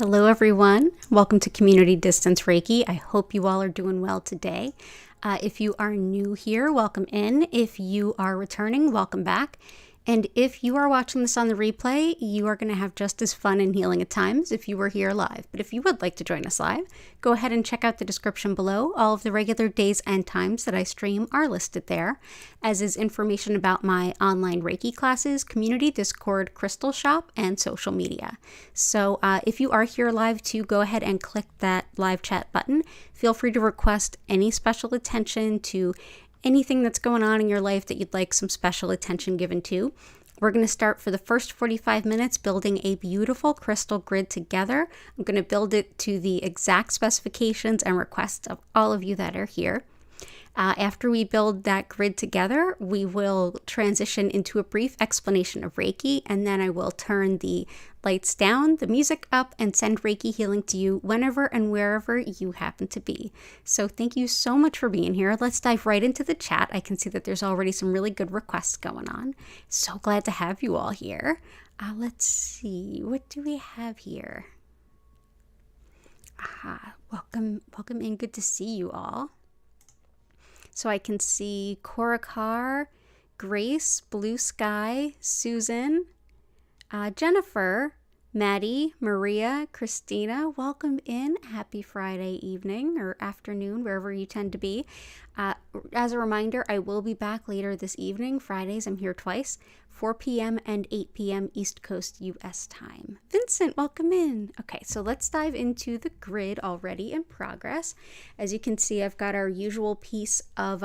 Hello everyone, welcome to Community Distance Reiki. I hope you all are doing well today. If you are new here, welcome in. If you are returning, welcome back. And if you are watching this on the replay, you are going to have just as fun and healing at times if you were here live. But if you would like to join us live, go ahead and check out the description below. All of the regular days and times that I stream are listed there, as is information about my online Reiki classes, community, Discord, crystal shop, and social media. So if you are here live too, go ahead and click that live chat button. Feel free to request any special attention to anything that's going on in your life that you'd like some special attention given to. We're going to start for the first 45 minutes building a beautiful crystal grid together. I'm going to build it to the exact specifications and requests of all of you that are here. After we build that grid together, we will transition into a brief explanation of Reiki, and then I will turn the lights down, the music up, and send Reiki healing to you whenever and wherever you happen to be. So thank you so much for being here. Let's dive right into the chat. I can see that there's already some really good requests going on. So glad to have you all here. Let's see, what do we have here? Welcome in. Good to see you all. So I can see Korakar, Grace, Blue Sky, Susan, Jennifer, Maddie, Maria, Christina. Welcome in. Happy Friday evening or afternoon, wherever you tend to be. As a reminder, I will be back later this evening. Fridays, I'm here twice, 4 p.m. and 8 p.m. East Coast U.S. time. Vincent, welcome in. Okay, so let's dive into the grid already in progress. As you can see, I've got our usual piece of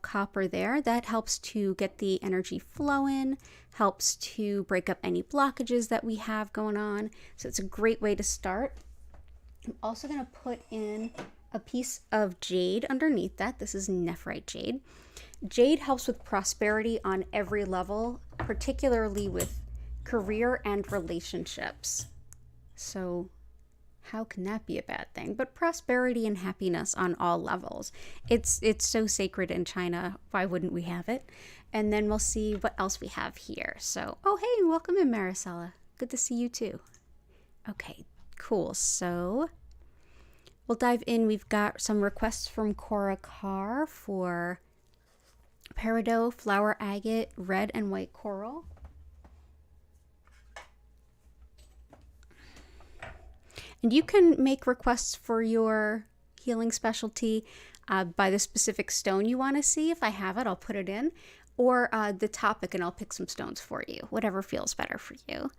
copper there. That helps to get the energy flowing, helps to break up any blockages that we have going on. So it's a great way to start. I'm also going to put in a piece of jade underneath that. This is nephrite jade. Jade helps with prosperity on every level, particularly with career and relationships. So how can that be a bad thing? But prosperity and happiness on all levels. It's so sacred in China. Why wouldn't we have it? And then we'll see what else we have here. So, oh, hey, welcome in, Maricela. Good to see you too. Okay, cool. So we'll dive in. We've got some requests from Korakar for Peridot, flower agate, red and white coral. And you can make requests for your healing specialty by the specific stone you want to see. If I have it, I'll put it in. Or the topic, and I'll pick some stones for you, whatever feels better for you.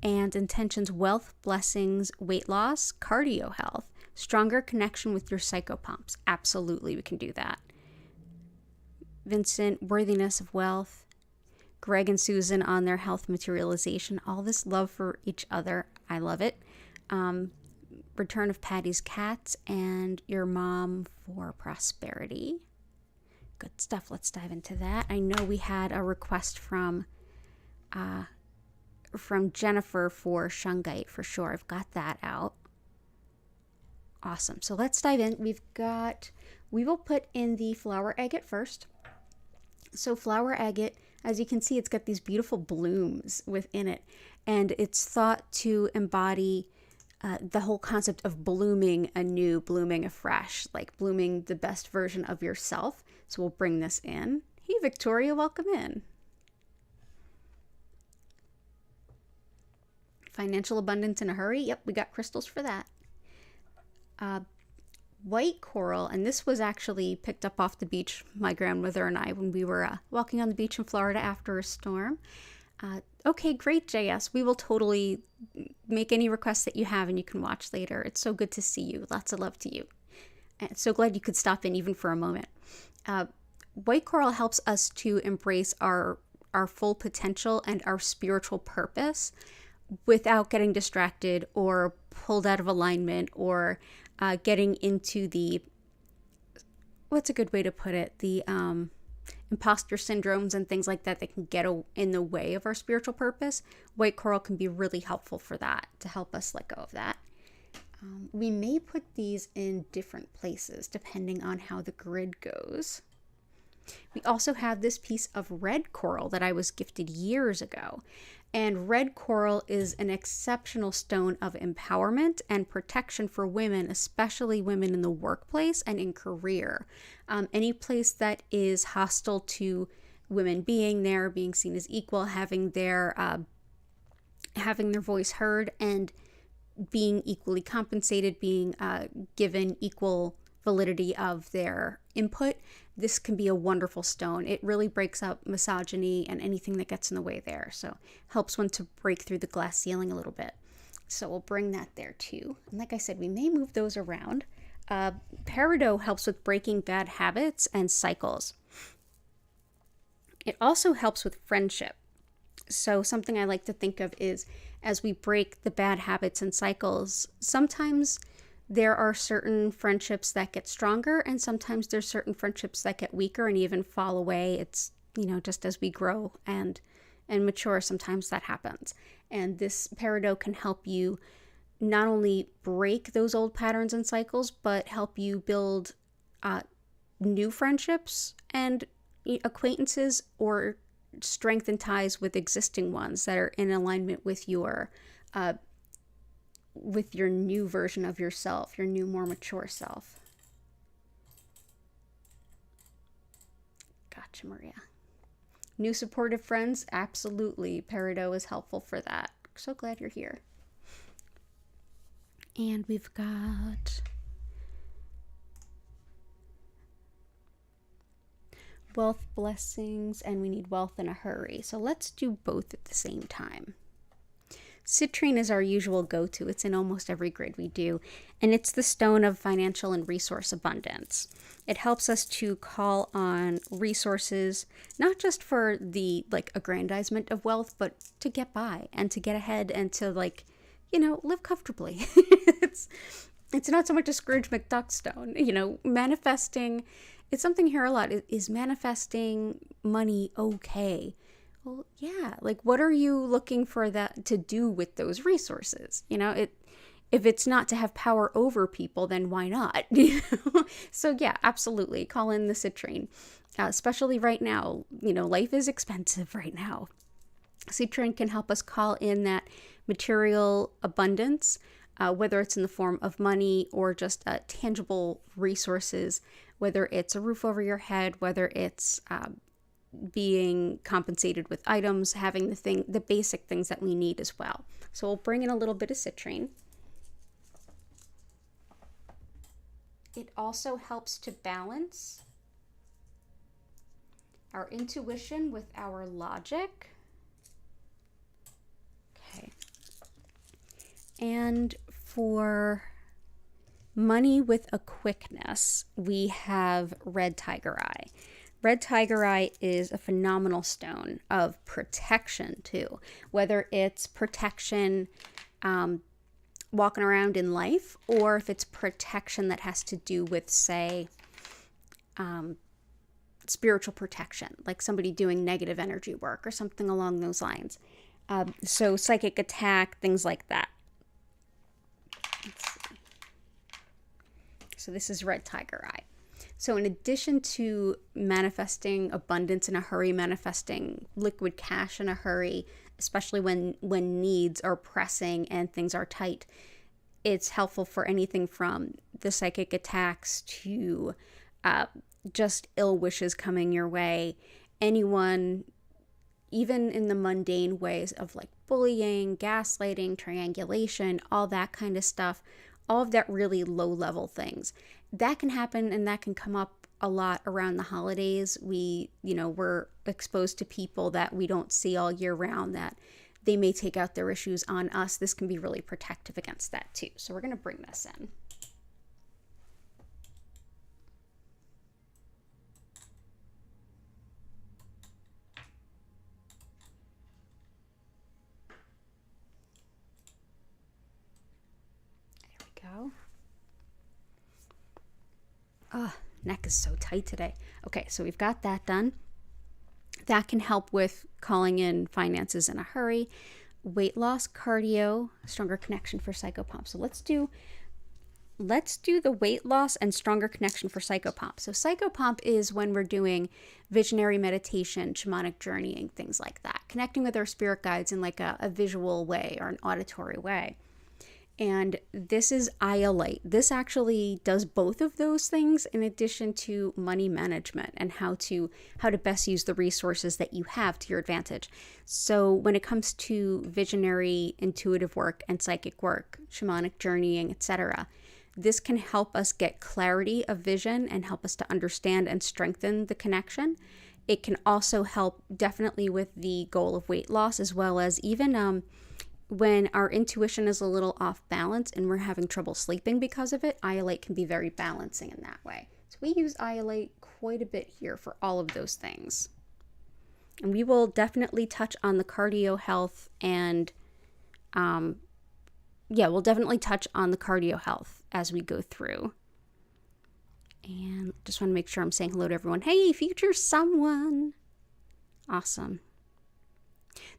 And intentions: wealth, blessings, weight loss, cardio health, stronger connection with your psychopomps. Absolutely, we can do that. Vincent, worthiness of wealth. Greg and Susan on their health materialization. All this love for each other. I love it. Return of Patty's cats, and your mom for prosperity. Good stuff. Let's dive into that. I know we had a request from Jennifer for shungite for sure. I've got that out. Awesome. So let's dive in. We will put in the flower agate first. So flower agate, as you can see, it's got these beautiful blooms within it, and it's thought to embody the whole concept of blooming anew, blooming afresh, like blooming the best version of yourself. So we'll bring this in. Hey, Victoria, welcome in. Financial abundance in a hurry. Yep, we got crystals for that. White coral, and this was actually picked up off the beach, my grandmother and I, when we were walking on the beach in Florida after a storm. Okay, great, JS. We will totally make any requests that you have, and you can watch later. It's so good to see you. Lots of love to you. And so glad you could stop in even for a moment. White coral helps us to embrace our full potential and our spiritual purpose without getting distracted or pulled out of alignment or getting into what's a good way to put it? The imposter syndromes and things like that can get in the way of our spiritual purpose. White coral can be really helpful for that, to help us let go of that. We may put these in different places depending on how the grid goes. We also have this piece of red coral that I was gifted years ago. And red coral is an exceptional stone of empowerment and protection for women, especially women in the workplace and in career. Any place that is hostile to women being there, being seen as equal, having their voice heard, and being equally compensated, being given equal validity of their input, this can be a wonderful stone. It really breaks up misogyny and anything that gets in the way there. So helps one to break through the glass ceiling a little bit. So we'll bring that there too. And like I said, we may move those around. Peridot helps with breaking bad habits and cycles. It also helps with friendship. So something I like to think of is, as we break the bad habits and cycles, sometimes there are certain friendships that get stronger, and sometimes there's certain friendships that get weaker and even fall away. It's, just as we grow and mature, sometimes that happens. And this peridot can help you not only break those old patterns and cycles, but help you build new friendships and acquaintances, or strengthen ties with existing ones that are in alignment with your new version of yourself, your new, more mature self. Gotcha, Maria. New supportive friends, absolutely. Peridot is helpful for that. So glad you're here. And we've got wealth, blessings, and we need wealth in a hurry. So let's do both at the same time. Citrine is our usual go-to. It's in almost every grid we do, and it's the stone of financial and resource abundance. It helps us to call on resources, not just for the aggrandizement of wealth, but to get by and to get ahead and to live comfortably. It's not so much a Scrooge McDuck stone, manifesting. It's something here a lot. Is manifesting money okay? Well, yeah. What are you looking for that to do with those resources? If it's not to have power over people, then why not? So yeah, absolutely. Call in the citrine, especially right now. Life is expensive right now. Citrine can help us call in that material abundance, whether it's in the form of money or just tangible resources, whether it's a roof over your head, whether it's being compensated with items, having the basic things that we need as well. So we'll bring in a little bit of citrine. It also helps to balance our intuition with our logic. Okay. And for money with a quickness, we have red tiger eye. Red tiger eye is a phenomenal stone of protection too, whether it's protection walking around in life, or if it's protection that has to do with, say, spiritual protection, like somebody doing negative energy work or something along those lines. So psychic attack, things like that. Let's see. So this is red tiger eye. So in addition to manifesting abundance in a hurry, manifesting liquid cash in a hurry, especially when needs are pressing and things are tight, it's helpful for anything from the psychic attacks to just ill wishes coming your way. Anyone, even in the mundane ways of bullying, gaslighting, triangulation, all that kind of stuff, all of that really low-level things. That can happen, and that can come up a lot around the holidays. We're exposed to people that we don't see all year round, that they may take out their issues on us. This can be really protective against that too. So we're going to bring this in. There we go. Oh, neck is so tight today. Okay, so we've got that done. That can help with calling in finances in a hurry. Weight loss, cardio, stronger connection for psychopomp. So let's do let's do the weight loss and stronger connection for psychopomp. So psychopomp is when we're doing visionary meditation, shamanic journeying, things like that, connecting with our spirit guides in like a visual way or an auditory way. And this is iolite. This actually does both of those things in addition to money management and how to best use the resources that you have to your advantage. So when it comes to visionary, intuitive work and psychic work, shamanic journeying, etc., this can help us get clarity of vision and help us to understand and strengthen the connection. It can also help definitely with the goal of weight loss, as well as even when our intuition is a little off balance and we're having trouble sleeping because of it, iolite can be very balancing in that way. So we use iolite quite a bit here for all of those things. And we will definitely touch on the cardio health and, we'll definitely touch on the cardio health as we go through. And just want to make sure I'm saying hello to everyone. Hey, future someone. Awesome.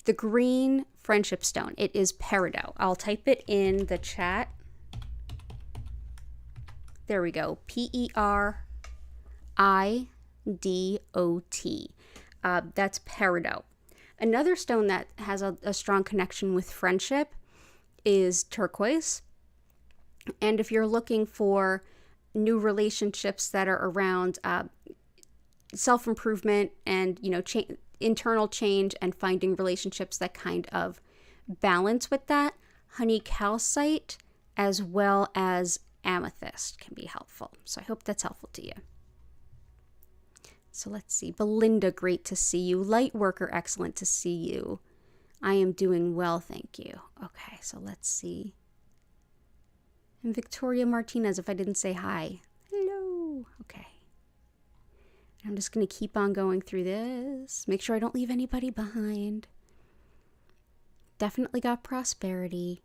The green friendship stone. It is Peridot. I'll type it in the chat. There we go. Peridot. That's Peridot. Another stone that has a strong connection with friendship is turquoise. And if you're looking for new relationships that are around self-improvement and, internal change and finding relationships that kind of balance with that, honey calcite as well as amethyst can be helpful. So I hope that's helpful to you. So let's see. Belinda, great to see you. Lightworker, excellent to see you. I am doing well, thank you. Okay, so let's see. And Victoria Martinez, if I didn't say hi. Hello. Okay. I'm just going to keep on going through this. Make sure I don't leave anybody behind. Definitely got prosperity.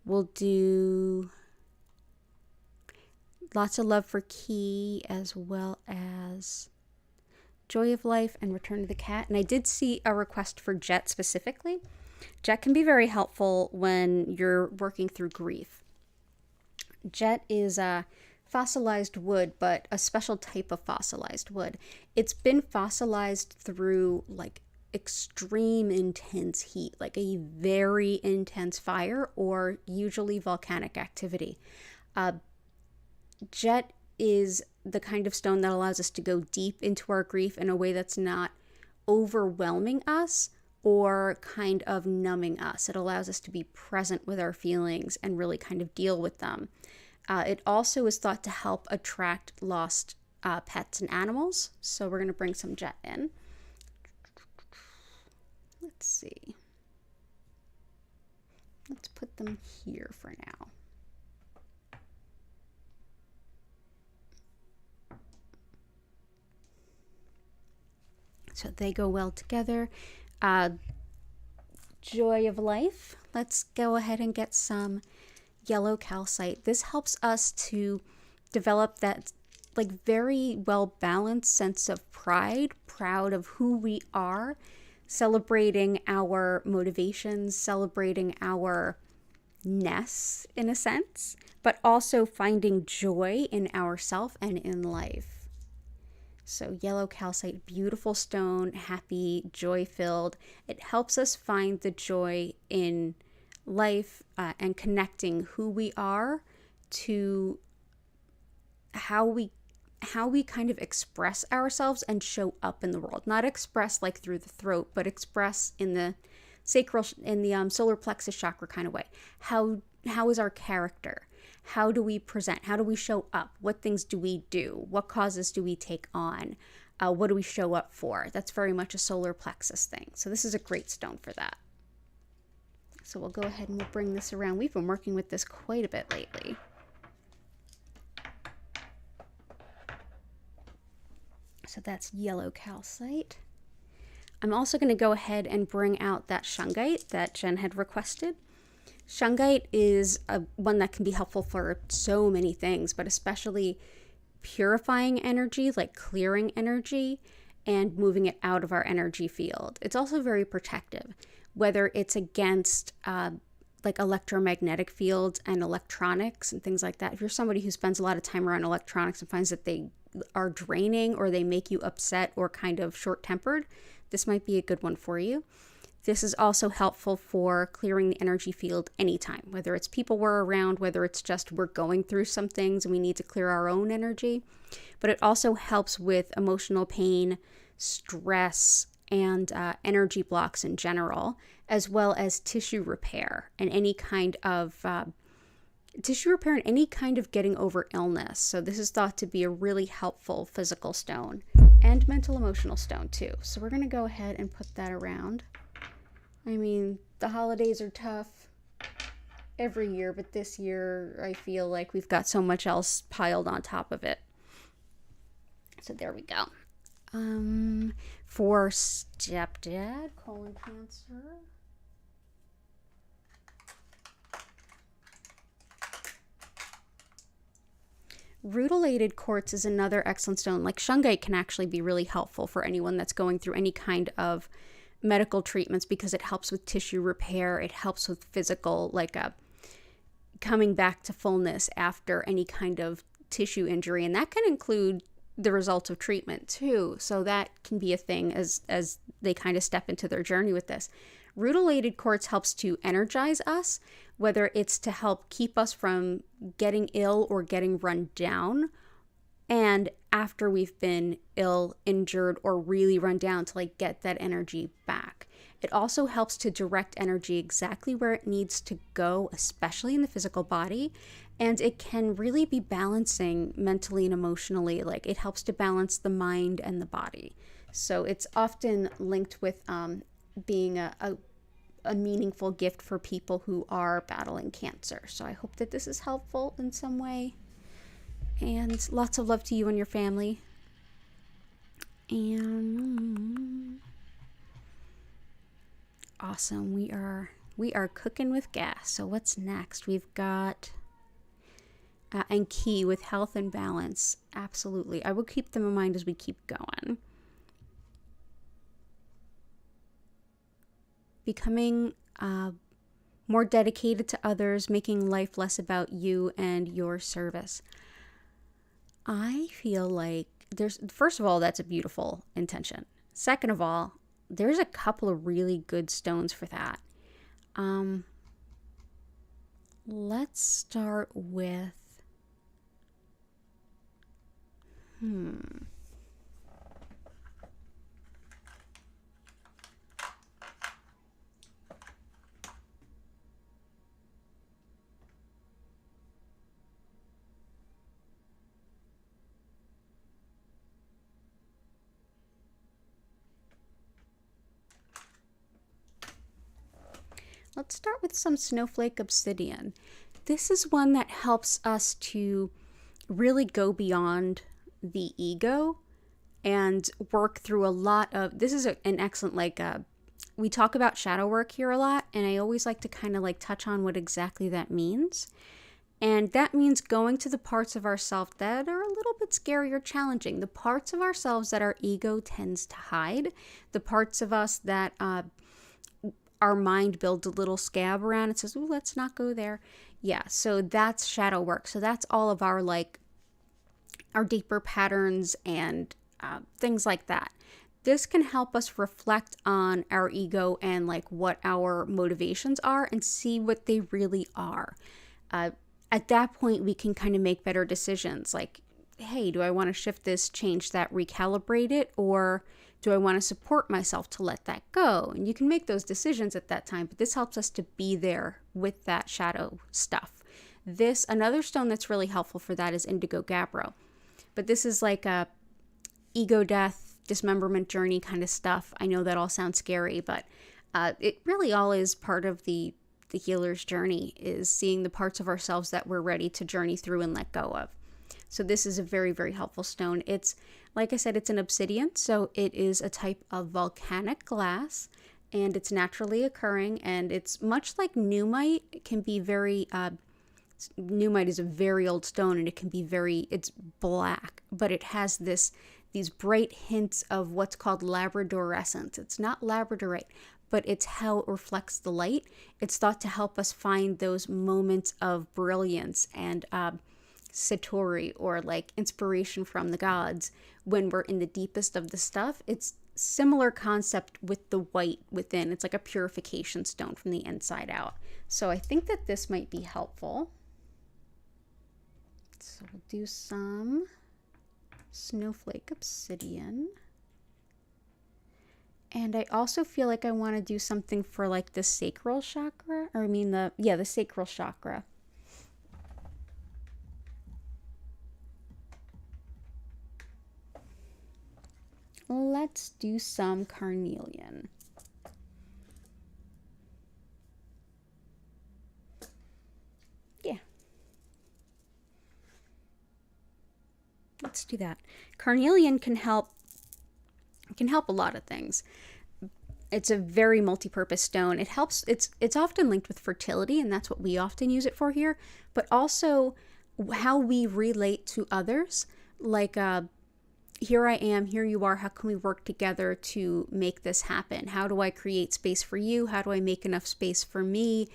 We'll do lots of love for Key, as well as joy of life and return to the cat. And I did see a request for jet specifically. Jet can be very helpful when you're working through grief. Jet is a fossilized wood, but a special type of fossilized wood. It's been fossilized through like extreme intense heat, like a very intense fire or usually volcanic activity. Jet is the kind of stone that allows us to go deep into our grief in a way that's not overwhelming us or kind of numbing us. It allows us to be present with our feelings and really kind of deal with them. It also is thought to help attract lost pets and animals. So we're going to bring some jet in. Let's see. Let's put them here for now. So they go well together. Joy of life. Let's go ahead and get some yellow calcite. This helps us to develop that like very well balanced sense of pride, proud of who we are, celebrating our motivations, celebrating our ness in a sense, but also finding joy in ourself and in life. So yellow calcite, beautiful stone, happy, joy-filled. It helps us find the joy in life and connecting who we are to how we kind of express ourselves and show up in the world. Not express like through the throat, but express in the sacral, in the solar plexus chakra kind of way. How is our character? How do we present? How do we show up? What things do we do? What causes do we take on? What do we show up for? That's very much a solar plexus thing. So this is a great stone for that. So we'll go ahead and we'll bring this around. We've been working with this quite a bit lately. So that's yellow calcite. I'm also going to go ahead and bring out that shungite that Jen had requested. Shungite is one that can be helpful for so many things, but especially purifying energy, like clearing energy and moving it out of our energy field. It's also very protective, whether it's against like electromagnetic fields and electronics and things like that. If you're somebody who spends a lot of time around electronics and finds that they are draining or they make you upset or kind of short-tempered, this might be a good one for you. This is also helpful for clearing the energy field anytime, whether it's people we're around, whether it's just we're going through some things and we need to clear our own energy. But it also helps with emotional pain, stress, and energy blocks in general, as well as tissue repair and any kind of getting over illness. So this is thought to be a really helpful physical stone and mental emotional stone too. So we're going to go ahead and put that around. I mean, the holidays are tough every year, but this year I feel like we've got so much else piled on top of it. So there we go. For stepdad, colon cancer. Rutilated quartz is another excellent stone. Like shungite can actually be really helpful for anyone that's going through any kind of medical treatments because it helps with tissue repair. It helps with physical, like coming back to fullness after any kind of tissue injury. And that can include the results of treatment too. So that can be a thing as they kind of step into their journey with this. Rutilated quartz helps to energize us, whether it's to help keep us from getting ill or getting run down, and after we've been ill, injured, or really run down to like get that energy back. It also helps to direct energy exactly where it needs to go, especially in the physical body. And it can really be balancing mentally and emotionally. Like it helps to balance the mind and the body. So it's often linked with being a meaningful gift for people who are battling cancer. So I hope that this is helpful in some way. And lots of love to you and your family. And awesome. We are cooking with gas. So what's next? We've got and key with health and balance. Absolutely. I will keep them in mind as we keep going. Becoming more dedicated to others, making life less about you and your service. I feel like first of all, that's a beautiful intention. Second of all, there's a couple of really good stones for that. Let's start with, let's start with some snowflake obsidian. This is one that helps us to really go beyond the ego and work through a lot of, this is an excellent, we talk about shadow work here a lot, and I always like to kind of like touch on what exactly that means. And that means going to the parts of ourselves that are a little bit scary or challenging, the parts of ourselves that our ego tends to hide, the parts of us that our mind builds a little scab around and says, "Ooh, let's not go there." Yeah, so that's shadow work. So that's all of our our deeper patterns and things like that. This can help us reflect on our ego and what our motivations are and see what they really are. At that point, we can kind of make better decisions. Like, hey, do I want to shift this, change that, recalibrate it, or do I want to support myself to let that go? And you can make those decisions at that time, but this helps us to be there with that shadow stuff. Another stone that's really helpful for that is indigo gabbro. But this is like a ego death, dismemberment journey kind of stuff. I know that all sounds scary, but it really all is part of the healer's journey, is seeing the parts of ourselves that we're ready to journey through and let go of. So this is a very, very helpful stone. It's, like I said, it's an obsidian, so it is a type of volcanic glass, and it's naturally occurring, and it's much like numite. It can be very, numite is a very old stone, and it can be it's black, but it has these bright hints of what's called labradorescence. It's not labradorite, but it's how it reflects the light. It's thought to help us find those moments of brilliance and satori, or like inspiration from the gods, when we're in the deepest of the stuff. It's similar concept with the white within. It's like a purification stone from the inside out. So I think that this might be helpful. So we'll do some snowflake obsidian. And I also feel like I want to do something for like the sacral chakra, or I mean the sacral chakra. Let's do some carnelian. Yeah. Let's do that. Carnelian can help a lot of things. It's a very multi-purpose stone. It helps, it's often linked with fertility, and that's what we often use it for here, but also how we relate to others. Like here I am, here you are, how can we work together to make this happen? How do I create space for you? How do I make enough space for me?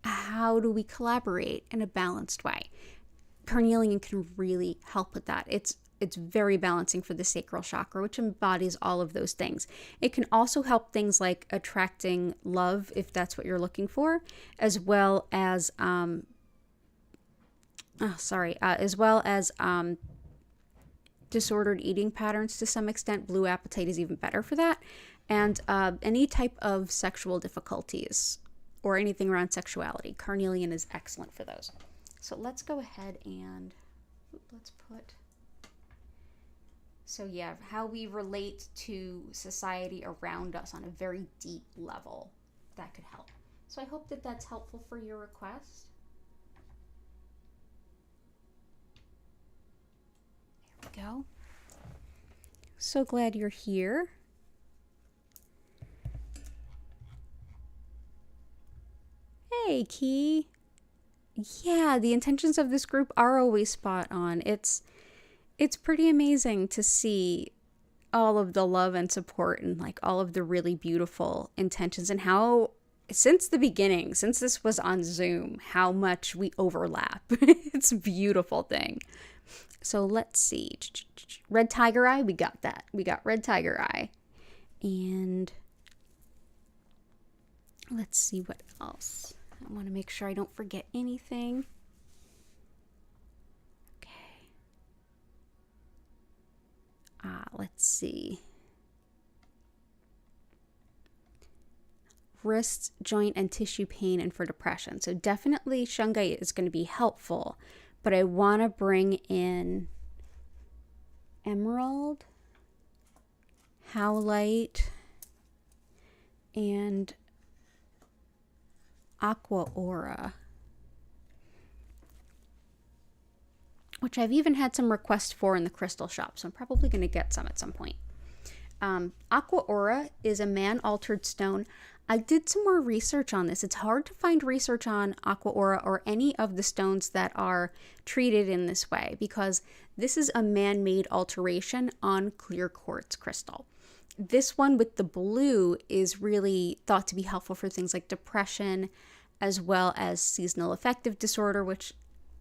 How do we collaborate in a balanced way? Carnelian can really help with that. It's very balancing for the sacral chakra, which embodies all of those things. It can also help things like attracting love, if that's what you're looking for, as well as disordered eating patterns to some extent. Blue apatite is even better for that. And any type of sexual difficulties or anything around sexuality. Carnelian is excellent for those. So let's go ahead and let's put... So yeah, how we relate to society around us on a very deep level, that could help. So I hope that that's helpful for your request. There we go. So glad you're here. Hey, Key. Yeah, the intentions of this group are always spot on. It's pretty amazing to see all of the love and support and like all of the really beautiful intentions, and how since the beginning, since this was on Zoom, how much we overlap. It's a beautiful thing. So let's see. Red tiger eye, we got that. We got red tiger eye. And let's see what else. I want to make sure I don't forget anything. Let's see. Wrist, joint, and tissue pain, and for depression. So definitely shungite is going to be helpful, but I want to bring in emerald, howlite, and aqua, which I've even had some requests for in the crystal shop, so I'm probably going to get some at some point. Aqua is a man-altered stone. I did some more research on this. It's hard to find research on aqua or any of the stones that are treated in this way, because this is a man-made alteration on clear quartz crystal. This one with the blue is really thought to be helpful for things like depression, as well as seasonal affective disorder, which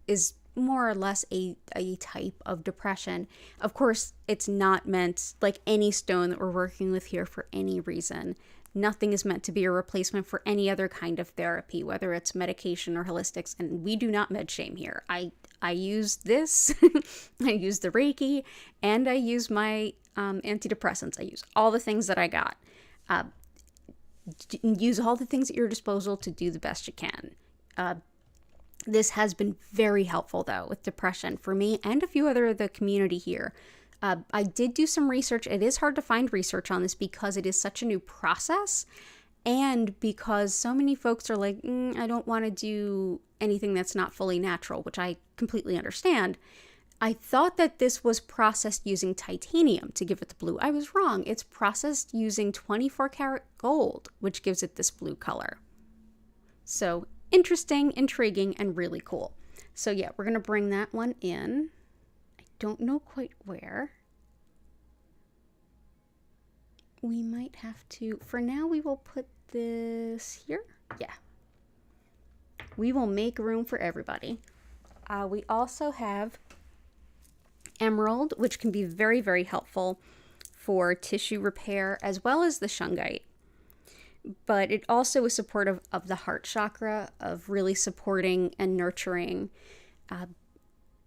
is more or less a type of depression. Of course, it's not meant, like any stone that we're working with here, for any reason. Nothing is meant to be a replacement for any other kind of therapy, whether it's medication or holistics, and we do not med shame here. I use this, I use the Reiki, and I use my antidepressants. I use all the things that I got. Use all the things at your disposal to do the best you can. This has been very helpful, though, with depression for me and a few other of the community here. I did do some research. It is hard to find research on this because it is such a new process, and because so many folks are like, I don't want to do anything that's not fully natural, which I completely understand. I thought that this was processed using titanium to give it the blue. I was wrong. It's processed using 24 karat gold, which gives it this blue color. So interesting, intriguing, and really cool. So yeah, we're going to bring that one in. I don't know quite where. We might have to, for now we will put this here. Yeah. We will make room for everybody. We also have emerald, which can be very, very helpful for tissue repair, as well as the shungite. But it also is supportive of the heart chakra, of really supporting and nurturing.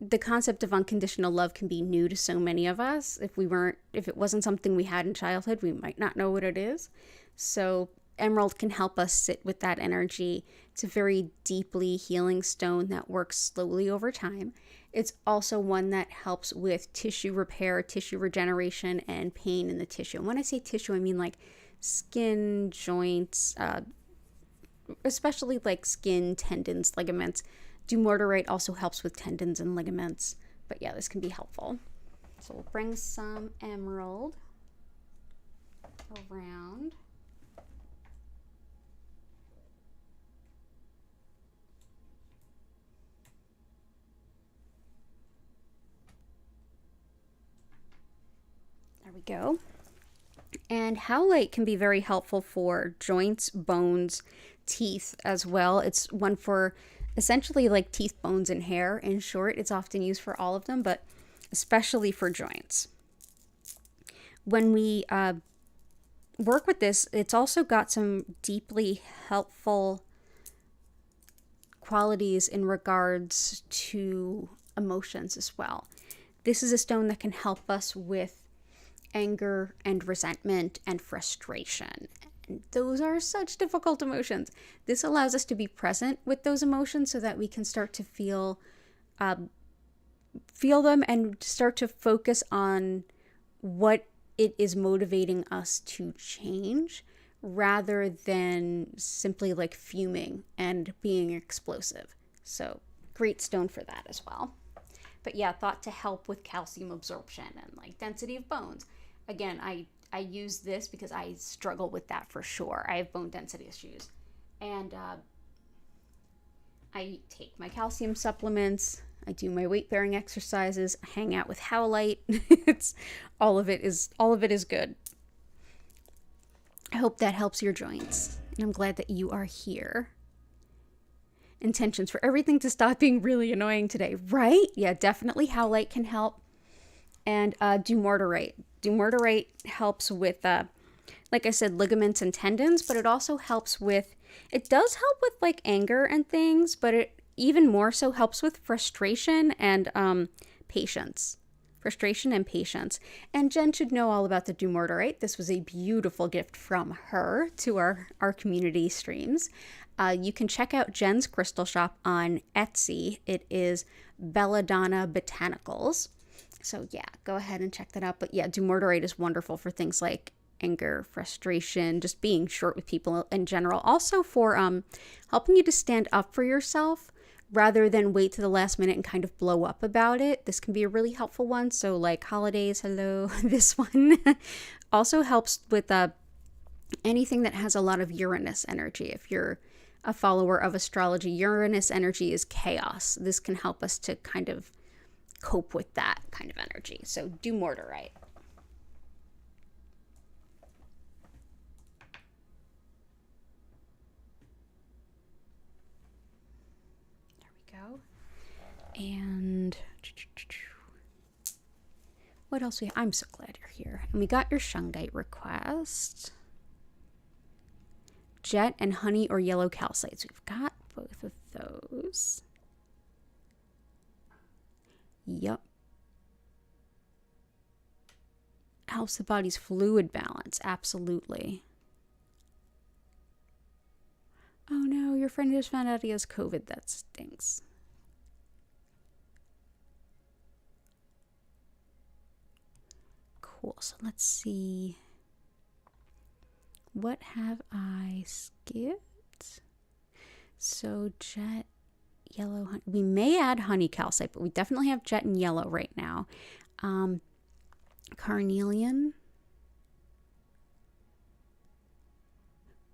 The concept of unconditional love can be new to so many of us. If it wasn't something we had in childhood, we might not know what it is. So emerald can help us sit with that energy. It's a very deeply healing stone that works slowly over time. It's also one that helps with tissue repair, tissue regeneration, and pain in the tissue. And when I say tissue, I mean like skin, joints, especially like skin, tendons, ligaments. Dumotierite also helps with tendons and ligaments. But yeah, this can be helpful. So we'll bring some emerald around. There we go. And howlite can be very helpful for joints, bones, teeth as well. It's one for essentially like teeth, bones, and hair. In short, it's often used for all of them, but especially for joints. When we work with this, it's also got some deeply helpful qualities in regards to emotions as well. This is a stone that can help us with anger and resentment and frustration. And those are such difficult emotions. This allows us to be present with those emotions so that we can start to feel them and start to focus on what it is motivating us to change, rather than simply like fuming and being explosive. So great stone for that as well. But yeah, thought to help with calcium absorption and like density of bones. Again, I use this because I struggle with that for sure. I have bone density issues. And I take my calcium supplements. I do my weight-bearing exercises. I hang out with howlite. It's all of it is good. I hope that helps your joints. And I'm glad that you are here. Intentions for everything to stop being really annoying today, right? Yeah, definitely howlite can help. And dumotierite. Dumotierite helps with, like I said, ligaments and tendons, but it also helps with, it does help with like anger and things, but it even more so helps with frustration and patience. Frustration and patience. And Jen should know all about the dumotierite. This was a beautiful gift from her to our community streams. You can check out Jen's crystal shop on Etsy. It is Belladonna Botanicals. So yeah, go ahead and check that out. But yeah, dumotierite is wonderful for things like anger, frustration, just being short with people in general. Also for helping you to stand up for yourself rather than wait to the last minute and kind of blow up about it. This can be a really helpful one. So like holidays, hello, this one. Also helps with anything that has a lot of Uranus energy. If you're a follower of astrology, Uranus energy is chaos. This can help us to kind of cope with that kind of energy. So dumotierite. There we go. And what else I'm so glad you're here. And we got your shungite request. Jet and honey or yellow calcite. So we've got both of those. Yep. Helps the body's fluid balance. Absolutely. Oh no, your friend just found out he has COVID. That stinks. Cool. So let's see. What have I skipped? So jet, yellow, honey. We may add honey calcite, but we definitely have jet and yellow right now. Carnelian.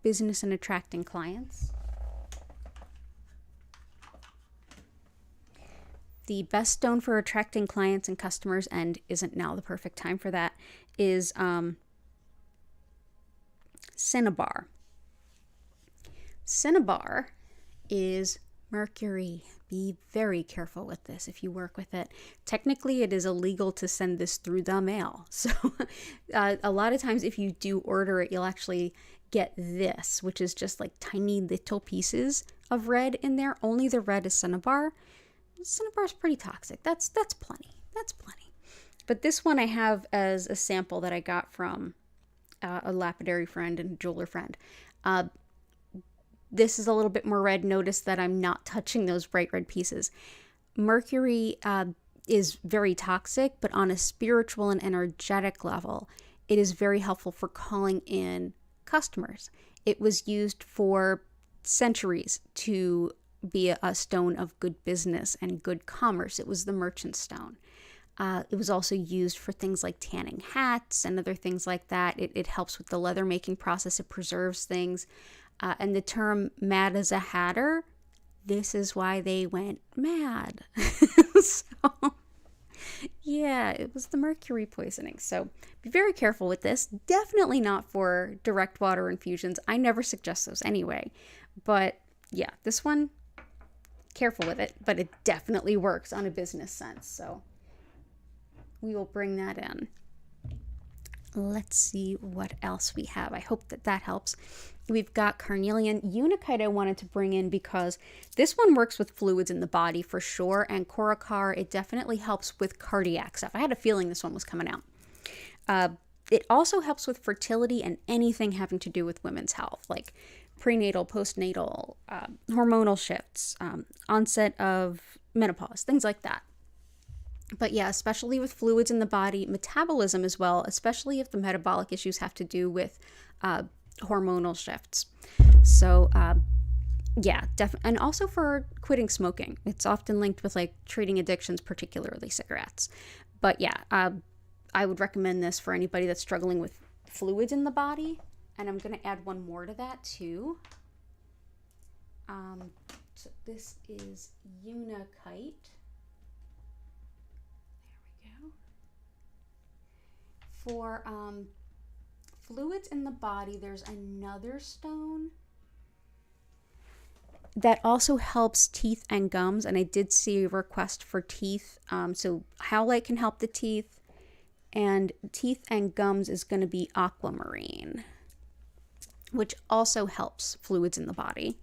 Business and attracting clients. The best stone for attracting clients and customers, and isn't now the perfect time for that, is cinnabar. Cinnabar is mercury. Be very careful with this if you work with it. Technically, it is illegal to send this through the mail. So a lot of times if you do order it, you'll actually get this, which is just like tiny little pieces of red in there. Only the red is cinnabar. Cinnabar is pretty toxic. That's plenty. That's plenty. But this one I have as a sample that I got from a lapidary friend and jeweler friend. This is a little bit more red. Notice that I'm not touching those bright red pieces. Mercury is very toxic, but on a spiritual and energetic level, it is very helpful for calling in customers. It was used for centuries to be a stone of good business and good commerce. It was the merchant stone. It was also used for things like tanning hats and other things like that. It helps with the leather making process. It preserves things. And the term mad as a hatter, this is why they went mad. So, yeah, it was the mercury poisoning. So be very careful with this. Definitely not for direct water infusions. I never suggest those anyway. But yeah, this one, careful with it. But it definitely works on a business sense. So we will bring that in. Let's see what else we have. I hope that helps. We've got carnelian. Unakite I wanted to bring in because this one works with fluids in the body for sure. And Korakar, it definitely helps with cardiac stuff. I had a feeling this one was coming out. It also helps with fertility and anything having to do with women's health, like prenatal, postnatal, hormonal shifts, onset of menopause, things like that. But yeah, especially with fluids in the body, metabolism as well, especially if the metabolic issues have to do with hormonal shifts. So yeah, and also for quitting smoking. It's often linked with like treating addictions, particularly cigarettes. But yeah, I would recommend this for anybody that's struggling with fluids in the body. And I'm going to add one more to that too. So this is unakite. For fluids in the body, there's another stone that also helps teeth and gums. And I did see a request for teeth. So howlite can help the teeth. And teeth and gums is going to be aquamarine, which also helps fluids in the body.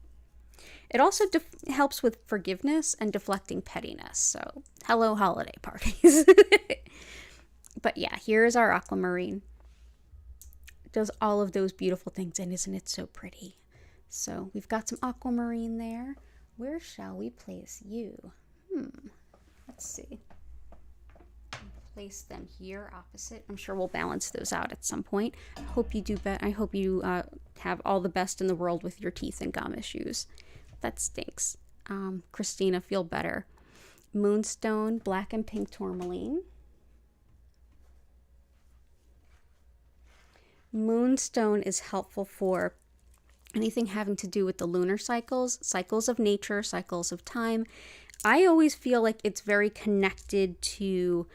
It also helps with forgiveness and deflecting pettiness. So hello, holiday parties. But yeah, here's our aquamarine. It does all of those beautiful things, and isn't it so pretty? So we've got some aquamarine there. Where shall we place you? Let's see. Place them here opposite. I'm sure we'll balance those out at some point. I hope you do I hope you have all the best in the world with your teeth and gum issues. That stinks. Christina, feel better. Moonstone, black and pink tourmaline. Moonstone is helpful for anything having to do with the lunar cycles, cycles of nature, cycles of time. I always feel like it's very connected to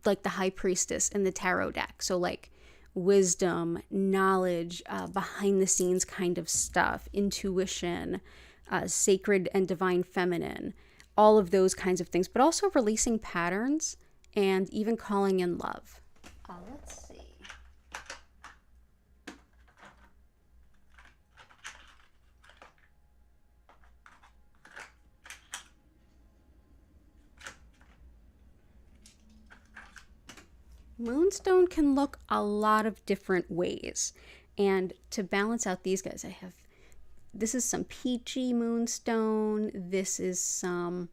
like the high priestess in the tarot deck. So like wisdom, knowledge, behind the scenes kind of stuff, intuition, sacred and divine feminine, all of those kinds of things, but also releasing patterns and even calling in love. Let's see. Moonstone can look a lot of different ways. And to balance out these guys, this is some peachy moonstone. This is some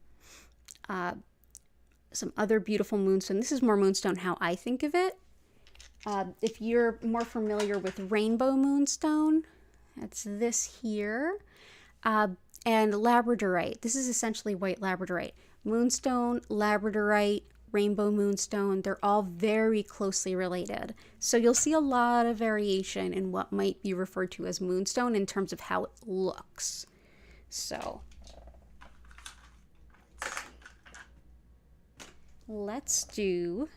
other beautiful moonstone. This is more moonstone how I think of it. If you're more familiar with rainbow moonstone, that's this here. And labradorite. This is essentially white labradorite. Moonstone, labradorite, rainbow moonstone, they're all very closely related. So you'll see a lot of variation in what might be referred to as moonstone in terms of how it looks. So let's do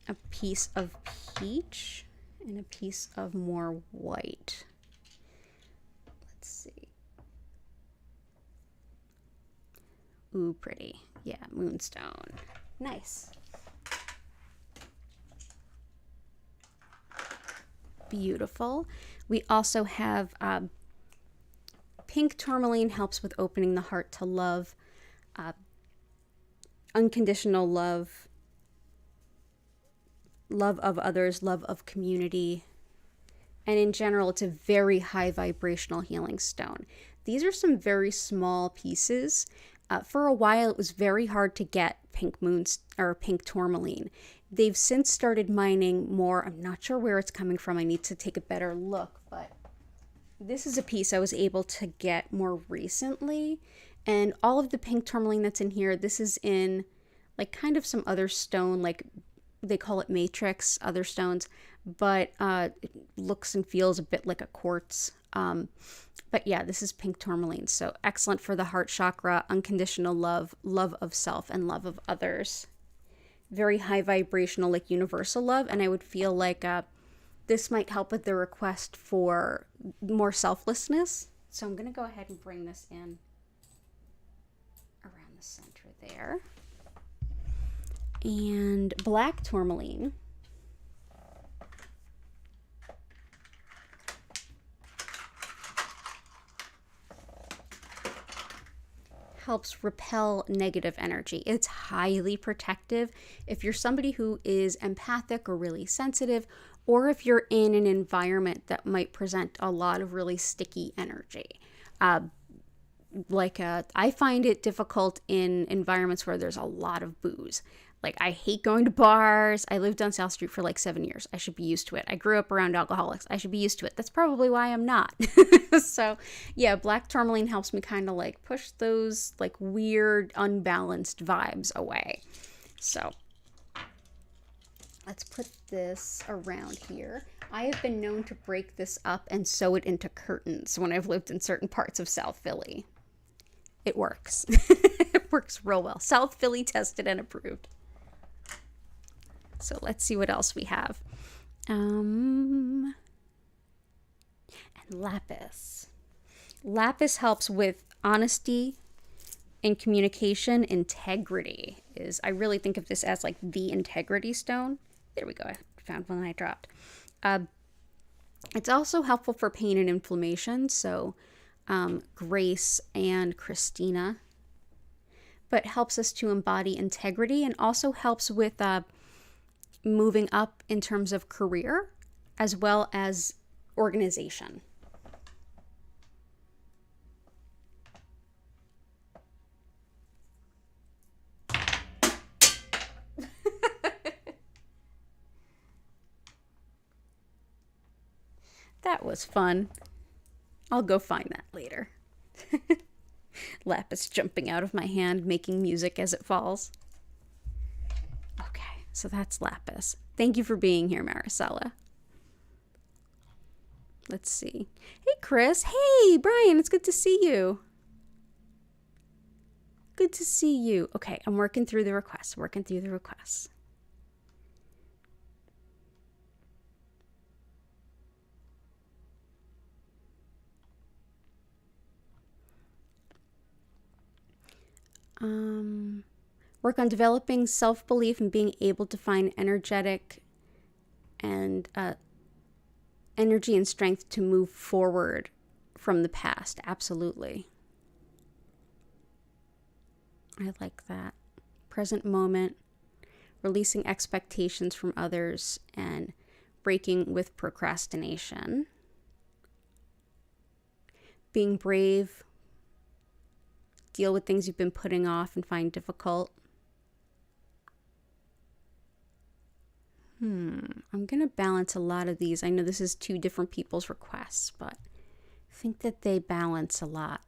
a piece of peach and a piece of more white. Let's see. Ooh, pretty. Yeah, moonstone. Nice. Beautiful. We also have pink tourmaline, helps with opening the heart to love, unconditional love, love of others, love of community. And in general, it's a very high vibrational healing stone. These are some very small pieces. For a while, it was very hard to get pink tourmaline. They've since started mining more. I'm not sure where it's coming from. I need to take a better look, but this is a piece I was able to get more recently. And all of the pink tourmaline that's in here, this is in like kind of some other stone, like they call it matrix, other stones, but it looks and feels a bit like a quartz. But yeah, this is pink tourmaline. So excellent for the heart chakra, unconditional love, love of self, and love of others. Very high vibrational, like universal love. And I would feel like this might help with the request for more selflessness. So I'm going to go ahead and bring this in around the center there. And black tourmaline. Helps repel negative energy. It's highly protective. If you're somebody who is empathic or really sensitive, or if you're in an environment that might present a lot of really sticky energy. I find it difficult in environments where there's a lot of booze. Like, I hate going to bars. I lived on South Street for like 7 years. I should be used to it. I grew up around alcoholics. I should be used to it. That's probably why I'm not. So, yeah, black tourmaline helps me kind of like push those like weird, unbalanced vibes away. So, let's put this around here. I have been known to break this up and sew it into curtains when I've lived in certain parts of South Philly. It works. It works real well. South Philly tested and approved. So let's see what else we have. And lapis. Lapis helps with honesty and communication. Integrity is, I really think of this as like the integrity stone. There we go. I found one I dropped. It's also helpful for pain and inflammation. So Grace and Christina. But helps us to embody integrity and also helps with moving up in terms of career as well as organization. That was fun. I'll go find that later. Lapis jumping out of my hand, making music as it falls. Okay, so that's lapis. Thank you for being here, Maricela. Let's see. Hey, Chris. Hey, Brian. It's good to see you. Good to see you. Okay, I'm working through the requests. Work on developing self-belief and being able to find energetic and energy and strength to move forward from the past. Absolutely. I like that. Present moment, releasing expectations from others, and breaking with procrastination. Being brave, deal with things you've been putting off and find difficult. I'm going to balance a lot of these. I know this is 2 different people's requests, but I think that they balance a lot.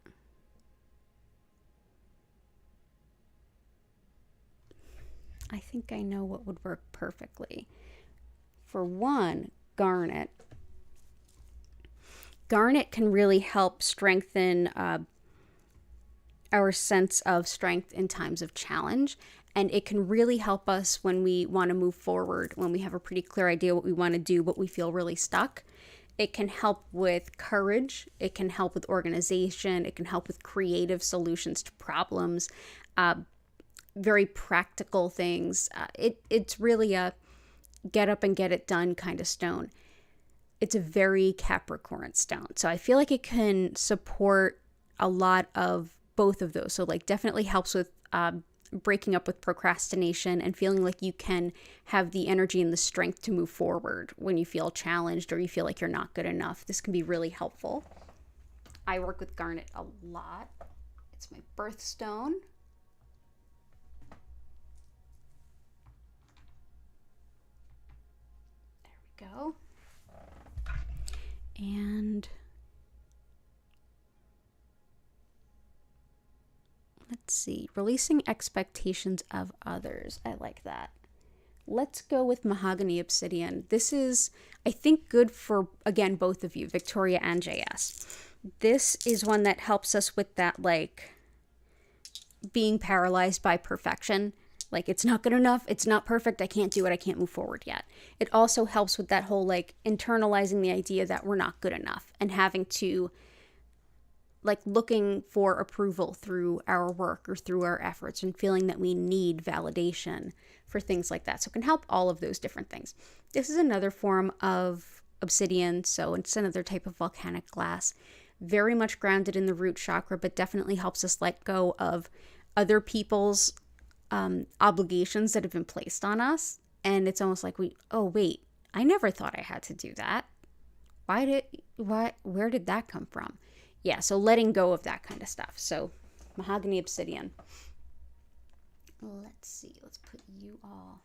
I think I know what would work perfectly. For one, garnet. Garnet can really help strengthen our sense of strength in times of challenge. And it can really help us when we want to move forward, when we have a pretty clear idea what we want to do, but we feel really stuck. It can help with courage. It can help with organization. It can help with creative solutions to problems, very practical things. It's really a get up and get it done kind of stone. It's a very Capricorn stone. So I feel like it can support a lot of both of those. So like definitely helps with breaking up with procrastination and feeling like you can have the energy and the strength to move forward when you feel challenged or you feel like you're not good enough. This can be really helpful. I work with garnet a lot. It's my birthstone. There we go. And let's see, releasing expectations of others. I like that. Let's go with mahogany obsidian. This is, I think, good for, again, both of you, Victoria and JS. This is one that helps us with that, like, being paralyzed by perfection. Like, it's not good enough, it's not perfect, I can't do it, I can't move forward yet. It also helps with that whole, like, internalizing the idea that we're not good enough and having to, like, looking for approval through our work or through our efforts and feeling that we need validation for things like that. So it can help all of those different things. This is another form of obsidian, so it's another type of volcanic glass. Very much grounded in the root chakra, but definitely helps us let go of other people's obligations that have been placed on us. And it's almost like oh wait, I never thought I had to do that. Where did that come from? Yeah, so letting go of that kind of stuff. So mahogany obsidian. Let's see, let's put you all.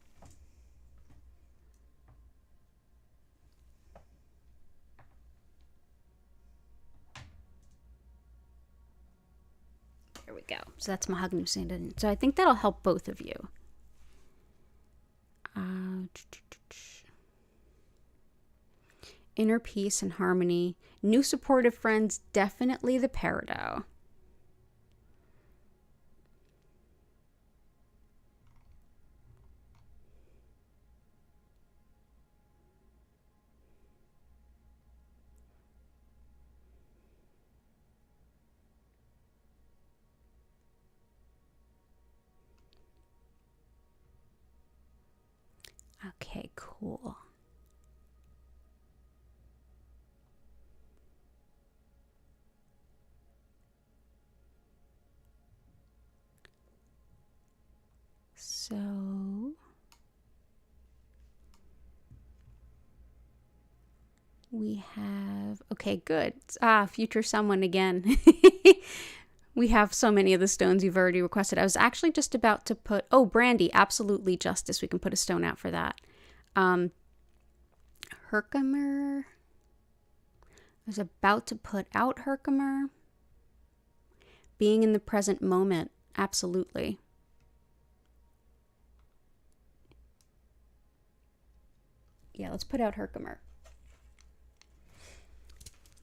There we go. So that's mahogany obsidian. So I think that'll help both of you. Inner peace and harmony. New supportive friends, definitely the Peridot. Okay, cool. So we have, okay, good. Future someone again. We have so many of the stones you've already requested. I was actually just about to put, brandy, absolutely justice. We can put a stone out for that. Herkimer. I was about to put out herkimer. Being in the present moment, absolutely. Yeah, let's put out herkimer.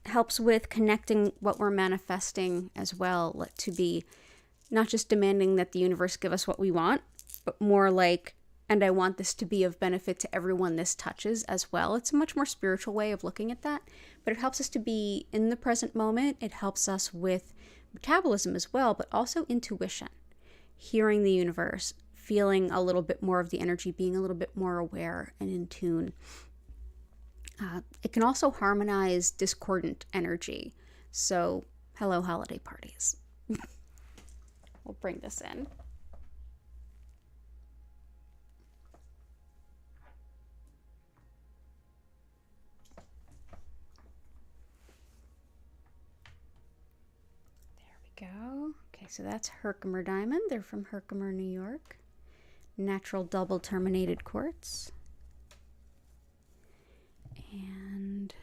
Helps with connecting what we're manifesting as well, to be not just demanding that the universe give us what we want, but more like, and I want this to be of benefit to everyone this touches as well. It's a much more spiritual way of looking at that, but it helps us to be in the present moment. It helps us with metabolism as well, but also intuition, hearing the universe, feeling a little bit more of the energy, being a little bit more aware and in tune. It can also harmonize discordant energy. So, hello, holiday parties. We'll bring this in. There we go. Okay, so that's Herkimer diamond. They're from Herkimer, New York. Natural double terminated quartz. And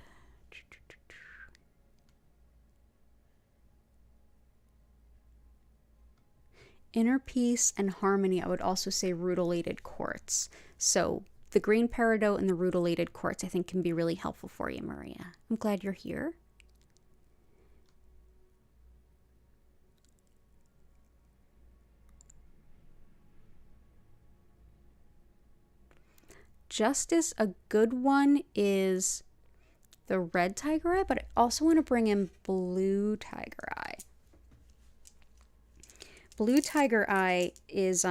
inner peace and harmony, I would also say rutilated quartz. So the green peridot and the rutilated quartz, I think, can be really helpful for you, Maria. I'm glad you're here. justice, a good one is the red tiger eye, but I also want to bring in blue tiger eye. Blue tiger eye is,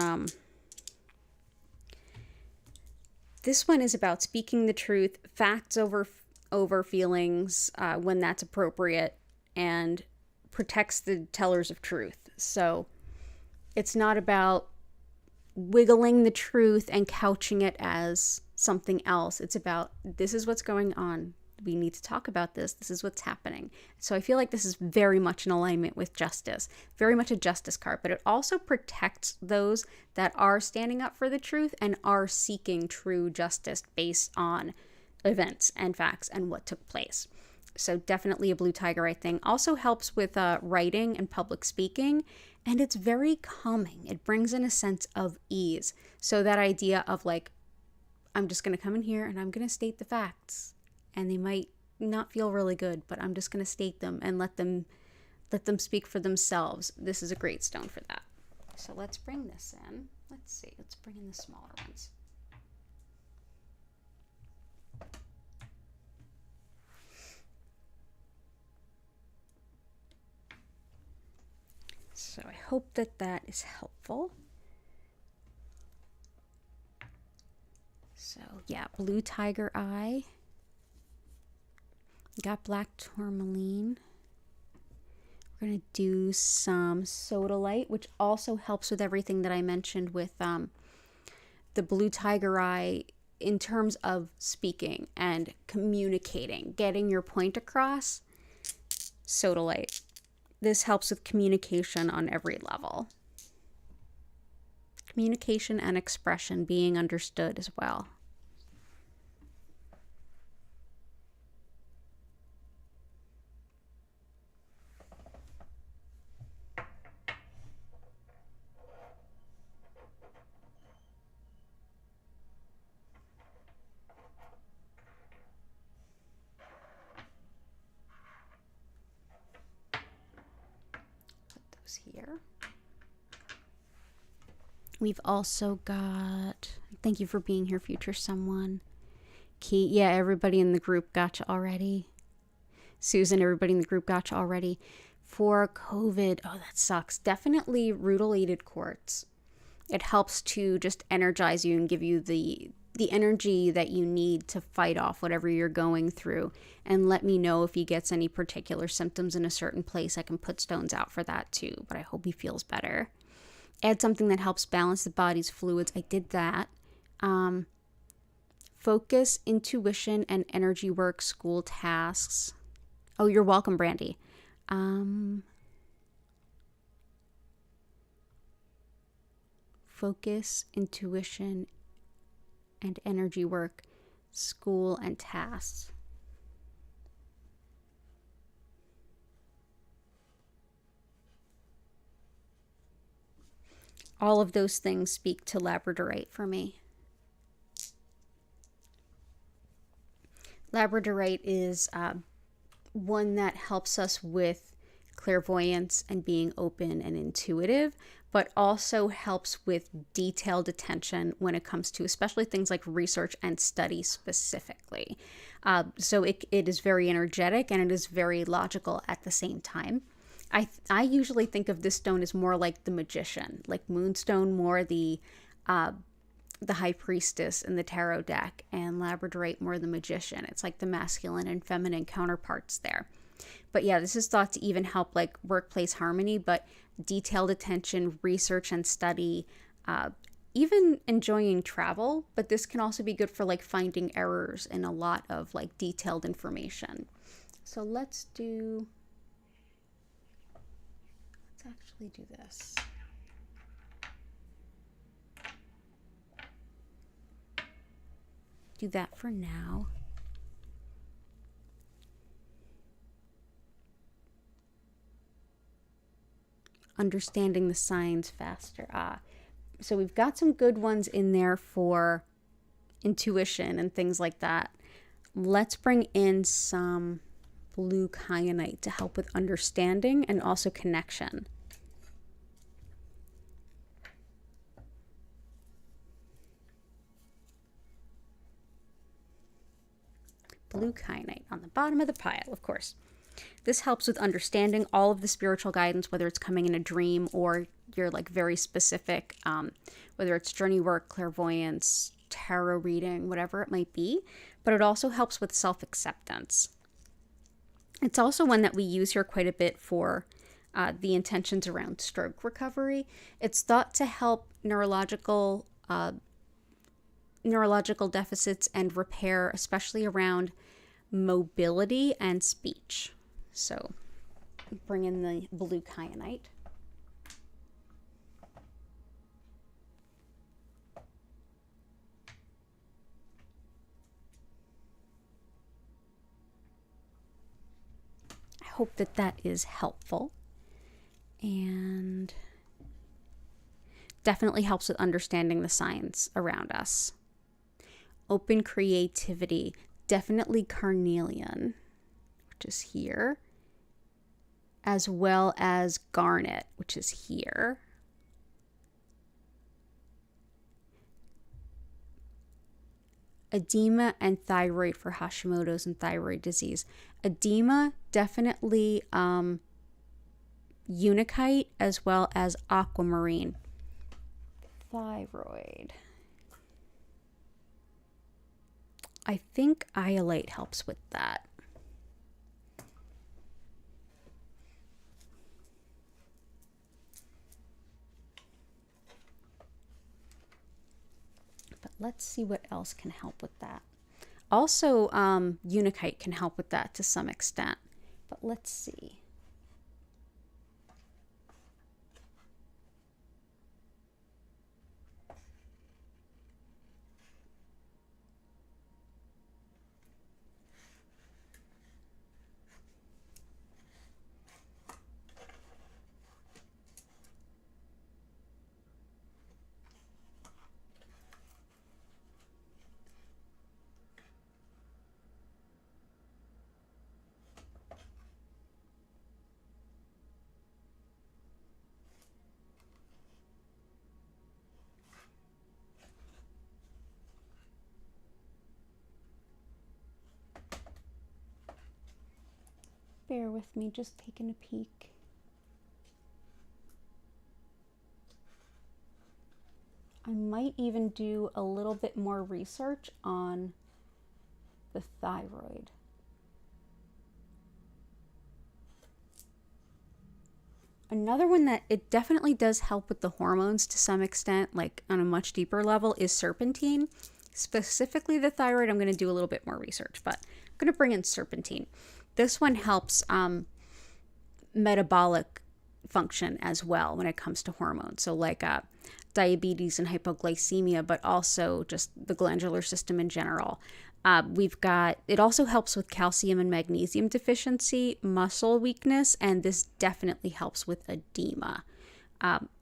this one is about speaking the truth, facts over feelings when that's appropriate, and protects the tellers of truth. So it's not about wiggling the truth and couching it as something else. It's about, this is what's going on. We need to talk about this. This is what's happening. So I feel like this is very much in alignment with justice, very much a justice card, but it also protects those that are standing up for the truth and are seeking true justice based on events and facts and what took place. So definitely a blue tiger eye thing. Also helps with writing and public speaking, and it's very calming. It brings in a sense of ease. So that idea of like, I'm just going to come in here and I'm going to state the facts, and they might not feel really good, but I'm just going to state them and let them speak for themselves. This is a great stone for that. So let's bring this in. Let's see. Let's bring in the smaller ones. So I hope that that is helpful. So yeah, blue tiger eye. Got black tourmaline. We're going to do some sodalite, which also helps with everything that I mentioned with the blue tiger eye in terms of speaking and communicating, getting your point across. Sodalite. This helps with communication on every level. Communication and expression being understood as well. Here. We've also got, thank you for being here, future someone. Key, yeah, everybody in the group gotcha already. Susan, everybody in the group gotcha already. For COVID, oh, that sucks. Definitely rutilated quartz. It helps to just energize you and give you the energy that you need to fight off whatever you're going through. And let me know if he gets any particular symptoms in a certain place. I can put stones out for that too, but I hope he feels better. Add something that helps balance the body's fluids. I did that. Focus, intuition, and energy work, school tasks. Oh, you're welcome, Brandy. Focus, intuition, and energy work, school, and tasks. All of those things speak to labradorite for me. Labradorite is one that helps us with clairvoyance and being open and intuitive, but also helps with detailed attention when it comes to especially things like research and study specifically. So it is very energetic and it is very logical at the same time. I usually think of this stone as more like the magician, like moonstone, more the high priestess in the tarot deck, and labradorite more the magician. It's like the masculine and feminine counterparts there. But yeah, this is thought to even help like workplace harmony, but detailed attention, research and study, even enjoying travel. But this can also be good for like finding errors in a lot of like detailed information. So let's actually do this. Do that for now. Understanding the signs faster. So we've got some good ones in there for intuition and things like that. Let's bring in some blue kyanite to help with understanding and also connection. blue kyanite on the bottom of the pile, of course. This helps with understanding all of the spiritual guidance, whether it's coming in a dream or you're like very specific, whether it's journey work, clairvoyance, tarot reading, whatever it might be. But it also helps with self-acceptance. It's also one that we use here quite a bit for the intentions around stroke recovery. It's thought to help neurological deficits and repair, especially around mobility and speech. So bring in the blue kyanite. I hope that that is helpful, and definitely helps with understanding the science around us. Open creativity, definitely carnelian, which is here, as well as garnet, which is here. Edema and thyroid for Hashimoto's and thyroid disease. Edema, definitely unakite, as well as aquamarine. Thyroid. I think iolite helps with that. But let's see what else can help with that. Also, unakite can help with that to some extent. But let's see. Bear with me, just taking a peek. I might even do a little bit more research on the thyroid. Another one that it definitely does help with the hormones to some extent, like on a much deeper level, is serpentine. Specifically the thyroid, I'm going to do a little bit more research, but I'm going to bring in serpentine. This one helps metabolic function as well when it comes to hormones. So like diabetes and hypoglycemia, but also just the glandular system in general. It also helps with calcium and magnesium deficiency, muscle weakness, and this definitely helps with edema.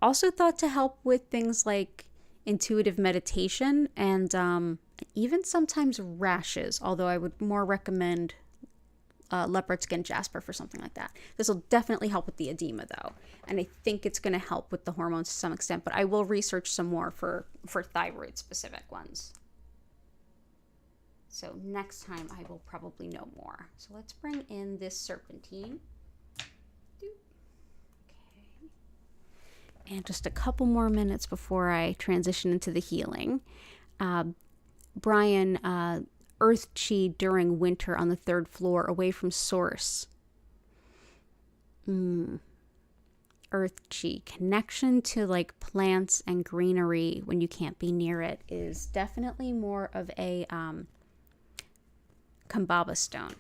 Also thought to help with things like intuitive meditation and even sometimes rashes, although I would more recommend leopard skin jasper for something like that. This will definitely help with the edema though, and I think it's going to help with the hormones to some extent, but I will research some more for thyroid specific ones. So next time I will probably know more. So let's bring in this serpentine. Okay. And just a couple more minutes before I transition into the healing. Brian, earth chi during winter on the 3rd floor away from source. Earth chi, connection to like plants and greenery when you can't be near it is definitely more of a Kambaba stone.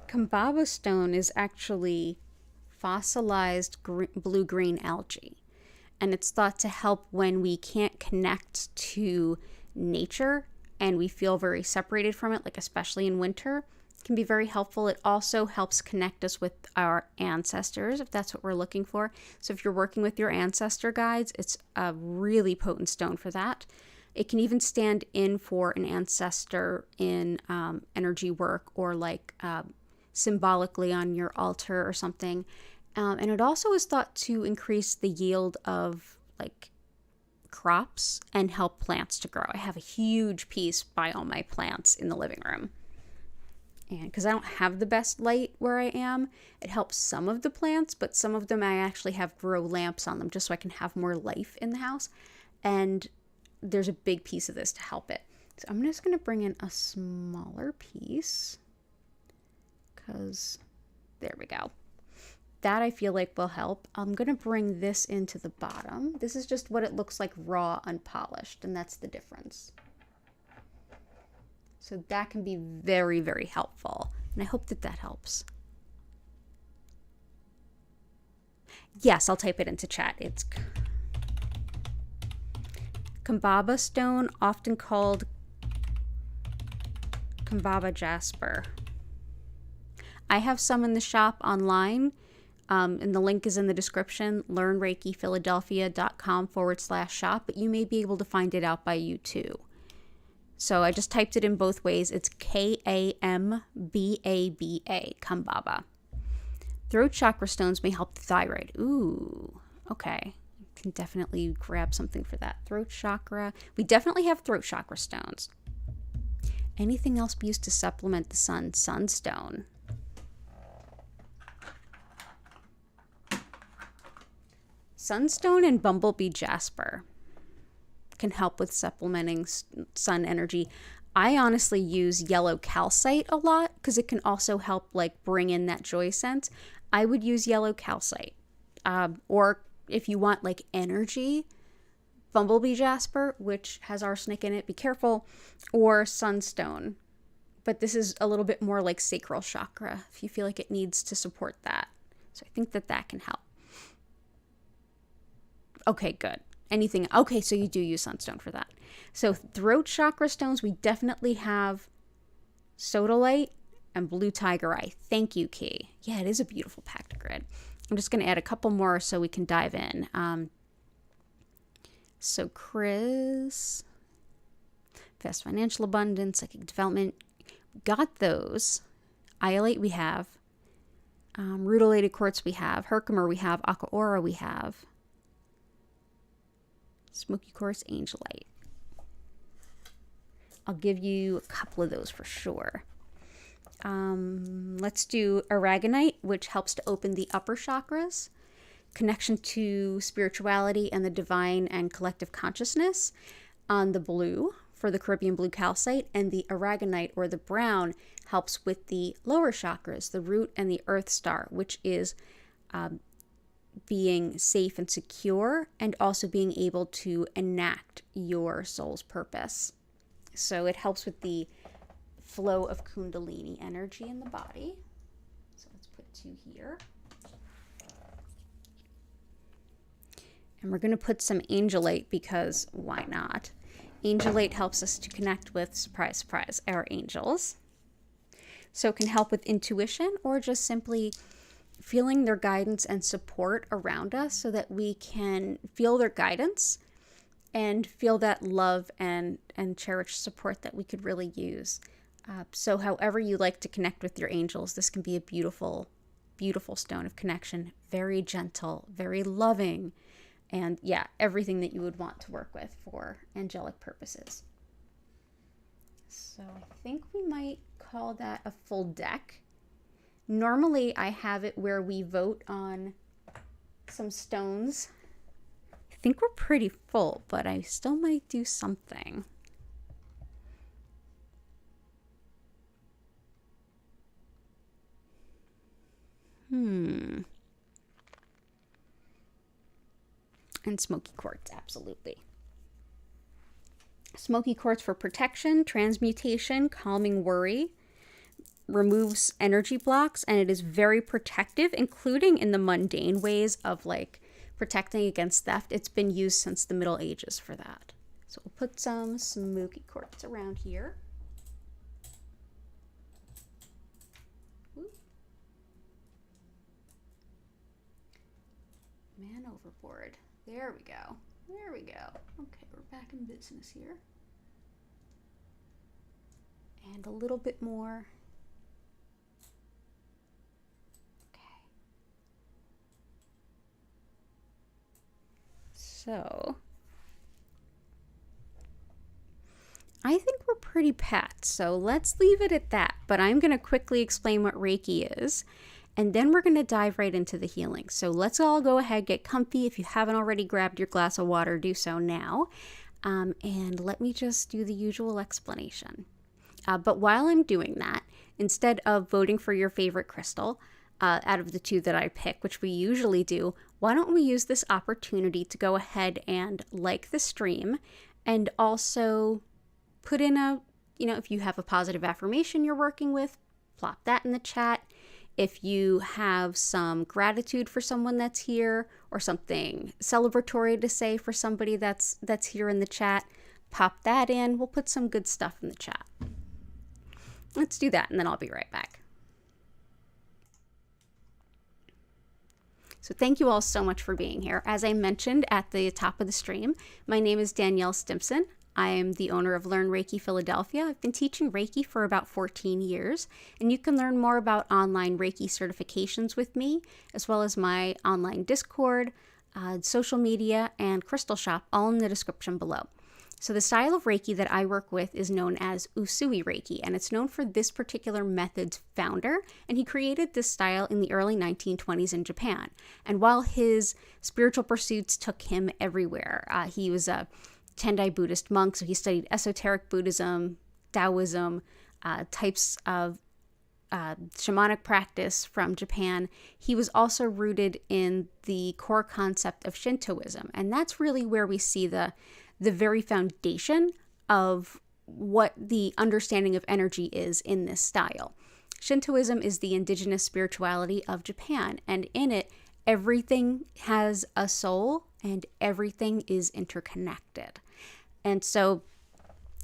Kambaba stone is actually fossilized blue-green algae, and it's thought to help when we can't connect to nature and we feel very separated from it, like especially in winter. can be very helpful. It also helps connect us with our ancestors, if that's what we're looking for. So if you're working with your ancestor guides, it's a really potent stone for that. It can even stand in for an ancestor in energy work, or like symbolically on your altar or something. And it also is thought to increase the yield of like crops and help plants to grow. I have a huge piece by all my plants in the living room. And because I don't have the best light where I am, it helps some of the plants, but some of them I actually have grow lamps on them just so I can have more life in the house. And there's a big piece of this to help it. So I'm just going to bring in a smaller piece, because there we go. That I feel like will help. I'm going to bring this into the bottom. This is just what it looks like raw, unpolished, and that's the difference. So that can be very, very helpful. And I hope that that helps. Yes, I'll type it into chat. It's Kambaba Stone, often called Kambaba Jasper. I have some in the shop online, and the link is in the description, learnreikiphiladelphia.com/shop, but you may be able to find it out by you too. So I just typed it in both ways. It's Kambaba, Kambaba. Throat chakra stones may help the thyroid. Ooh, okay. Can definitely grab something for that. Throat chakra. We definitely have throat chakra stones. Anything else we used to supplement the sun? Sunstone. Sunstone and bumblebee jasper can help with supplementing sun energy. I honestly use yellow calcite a lot because it can also help like bring in that joy sense. I would use yellow calcite, or if you want like energy, bumblebee jasper, which has arsenic in it, be careful, or sunstone. But this is a little bit more like sacral chakra if you feel like it needs to support that. So I think that that can help. Okay, good. Anything? Okay, so you do use sunstone for that. So throat chakra stones, we definitely have sodalite and blue tiger eye. Thank you, Key. Yeah, it is a beautiful packed grid. I'm just going to add a couple more so we can dive in. So Chris, fast financial abundance, psychic development, got those. Iolite we have. Rutilated quartz we have. Herkimer we have. Aqua we have. Smoky quartz, angelite. I'll give you a couple of those for sure. Let's do aragonite, which helps to open the upper chakras, connection to spirituality and the divine and collective consciousness on the blue for the Caribbean blue calcite, and the aragonite or the brown helps with the lower chakras, the root and the earth star, which is being safe and secure, and also being able to enact your soul's purpose. So it helps with the flow of kundalini energy in the body. So let's put 2 here. And we're going to put some angelite because why not? Angelite helps us to connect with, surprise, surprise, our angels. So it can help with intuition or just simply feeling their guidance and support around us so that we can feel their guidance and feel that love and cherished support that we could really use. So however you like to connect with your angels, this can be a beautiful, beautiful stone of connection. Very gentle, very loving, and yeah, everything that you would want to work with for angelic purposes. So I think we might call that a full deck. Normally I have it where we vote on some stones. I think we're pretty full, but I still might do something. And smoky quartz, absolutely. Smoky quartz for protection, transmutation, calming worry, removes energy blocks, and it is very protective, including in the mundane ways of like protecting against theft. It's been used since the Middle Ages for that. So we'll put some smoky quartz around here. man overboard. There we go. There we go. Okay, we're back in business here. And a little bit more. Okay. So I think we're pretty pat, so let's leave it at that. But I'm going to quickly explain what Reiki is, and then we're going to dive right into the healing. So let's all go ahead, get comfy. If you haven't already grabbed your glass of water, do so now. And let me just do the usual explanation. But while I'm doing that, instead of voting for your favorite crystal out of the two that I pick, which we usually do, why don't we use this opportunity to go ahead and like the stream and also put in if you have a positive affirmation you're working with, plop that in the chat. If you have some gratitude for someone that's here or something celebratory to say for somebody that's here in the chat, pop that in. We'll put some good stuff in the chat. Let's do that, and then I'll be right back. So thank you all so much for being here. As I mentioned at the top of the stream, my name is DanielleStimpson. I am the owner of Learn Reiki Philadelphia. I've been teaching Reiki for about 14 years, and you can learn more about online Reiki certifications with me, as well as my online Discord, social media, and crystal shop, all in the description below. So the style of Reiki that I work with is known as Usui Reiki, and it's known for this particular method's founder, and he created this style in the early 1920s in Japan. And while his spiritual pursuits took him everywhere, he was a Tendai Buddhist monk, so he studied esoteric Buddhism, Taoism, types of shamanic practice from Japan. He was also rooted in the core concept of Shintoism, and that's really where we see the very foundation of what the understanding of energy is in this style. Shintoism is the indigenous spirituality of Japan, and in it, everything has a soul and everything is interconnected. And so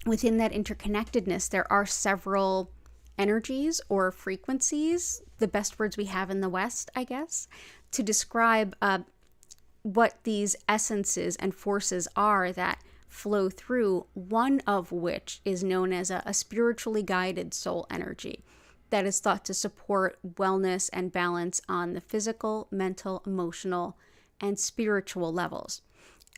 within that interconnectedness, there are several energies or frequencies, the best words we have in the West, I guess, to describe what these essences and forces are that flow through, one of which is known as a spiritually guided soul energy that is thought to support wellness and balance on the physical, mental, emotional, and spiritual levels.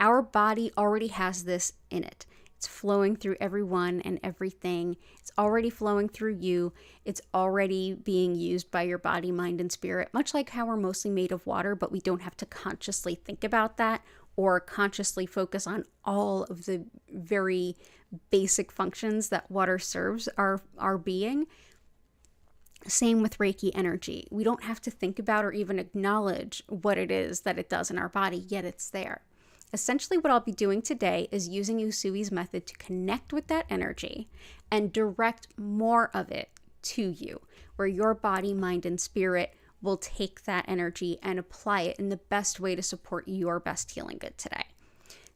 Our body already has this in it. It's flowing through everyone and everything. It's already flowing through you. It's already being used by your body, mind, and spirit, much like how we're mostly made of water, but we don't have to consciously think about that or consciously focus on all of the very basic functions that water serves our being. Same with Reiki energy. We don't have to think about or even acknowledge what it is that it does in our body, yet it's there. Essentially, what I'll be doing today is using Usui's method to connect with that energy and direct more of it to you, where your body, mind, and spirit will take that energy and apply it in the best way to support your best healing good today.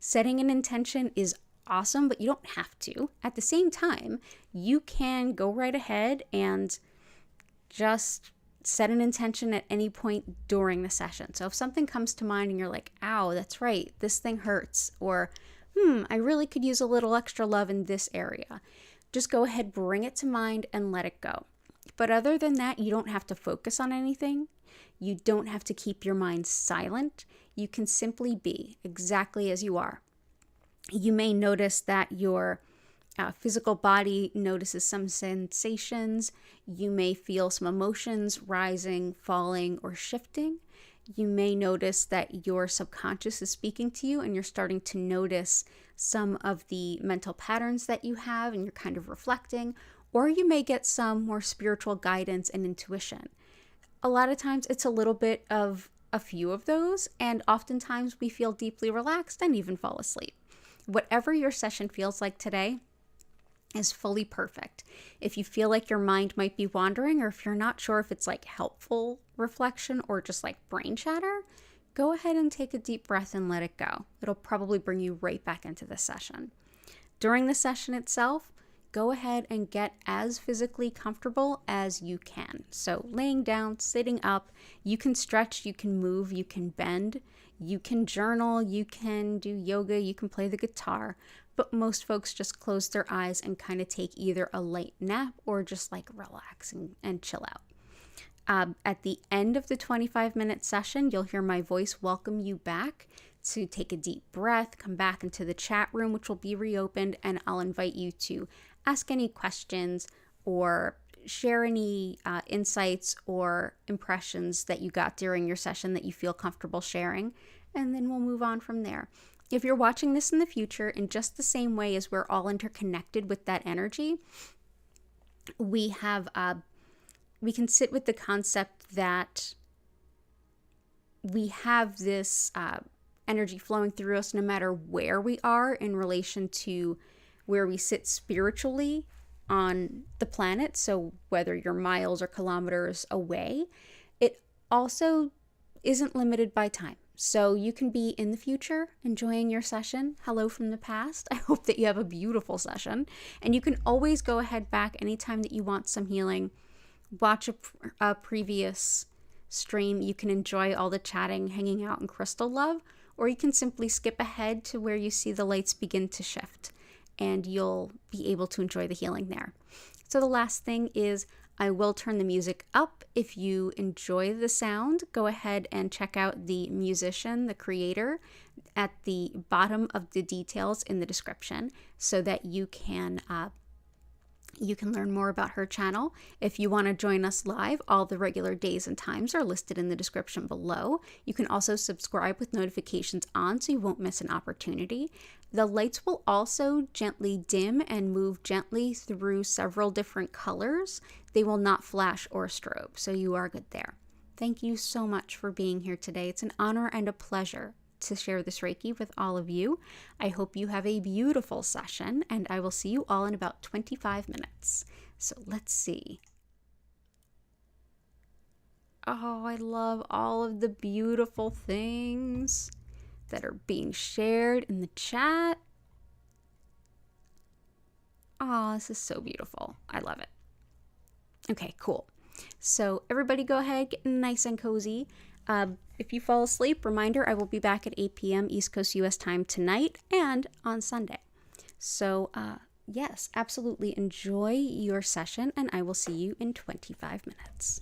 Setting an intention is awesome, but you don't have to. At the same time, you can go right ahead and just set an intention at any point during the session. So if something comes to mind and you're like, ow, that's right, this thing hurts, or I really could use a little extra love in this area, just go ahead, bring it to mind and let it go. But other than that, you don't have to focus on anything. You don't have to keep your mind silent. You can simply be exactly as you are. You may notice that your physical body notices some sensations. You may feel some emotions rising, falling, or shifting. You may notice that your subconscious is speaking to you and you're starting to notice some of the mental patterns that you have and you're kind of reflecting, or you may get some more spiritual guidance and intuition. A lot of times it's a little bit of a few of those, and oftentimes we feel deeply relaxed and even fall asleep. Whatever your session feels like today is fully perfect. If you feel like your mind might be wandering, or if you're not sure if it's like helpful reflection or just like brain chatter, go ahead and take a deep breath and let it go. It'll probably bring you right back into the session. During the session itself, go ahead and get as physically comfortable as you can. So laying down, sitting up, you can stretch, you can move, you can bend. You can journal, you can do yoga, you can play the guitar, but most folks just close their eyes and kind of take either a light nap or just like relax and chill out. At the end of the 25-minute session, you'll hear my voice welcome you back to take a deep breath, come back into the chat room, which will be reopened, and I'll invite you to ask any questions or share any insights or impressions that you got during your session that you feel comfortable sharing, and then we'll move on from there. If you're watching this in the future, in just the same way as we're all interconnected with that energy, we can sit with the concept that we have this energy flowing through us no matter where we are in relation to where we sit spiritually on the planet. So whether you're miles or kilometers away, it also isn't limited by time. So you can be in the future enjoying your session. Hello from the past. I hope that you have a beautiful session. And you can always go ahead back anytime that you want some healing. Watch a previous stream. You can enjoy all the chatting, hanging out, and crystal love, or you can simply skip ahead to where you see the lights begin to shift, and you'll be able to enjoy the healing there. So the last thing is I will turn the music up. If you enjoy the sound, go ahead and check out the musician, the creator, at the bottom of the details in the description so that you can learn more about her channel. If you want to join us live, all the regular days and times are listed in the description below. You can also subscribe with notifications on so you won't miss an opportunity. The lights will also gently dim and move gently through several different colors. They will not flash or strobe, so you are good there. Thank you so much for being here today. It's an honor and a pleasure to share this Reiki with all of you. I hope you have a beautiful session, and I will see you all in about 25 minutes. So let's see. Oh, I love all of the beautiful things that are being shared in the chat. Oh, this is so beautiful. I love it. Okay, cool. So everybody go ahead, get nice and cozy. If you fall asleep, reminder, I will be back at 8 p.m. East Coast US time tonight and on Sunday. So yes, absolutely enjoy your session, and I will see you in 25 minutes.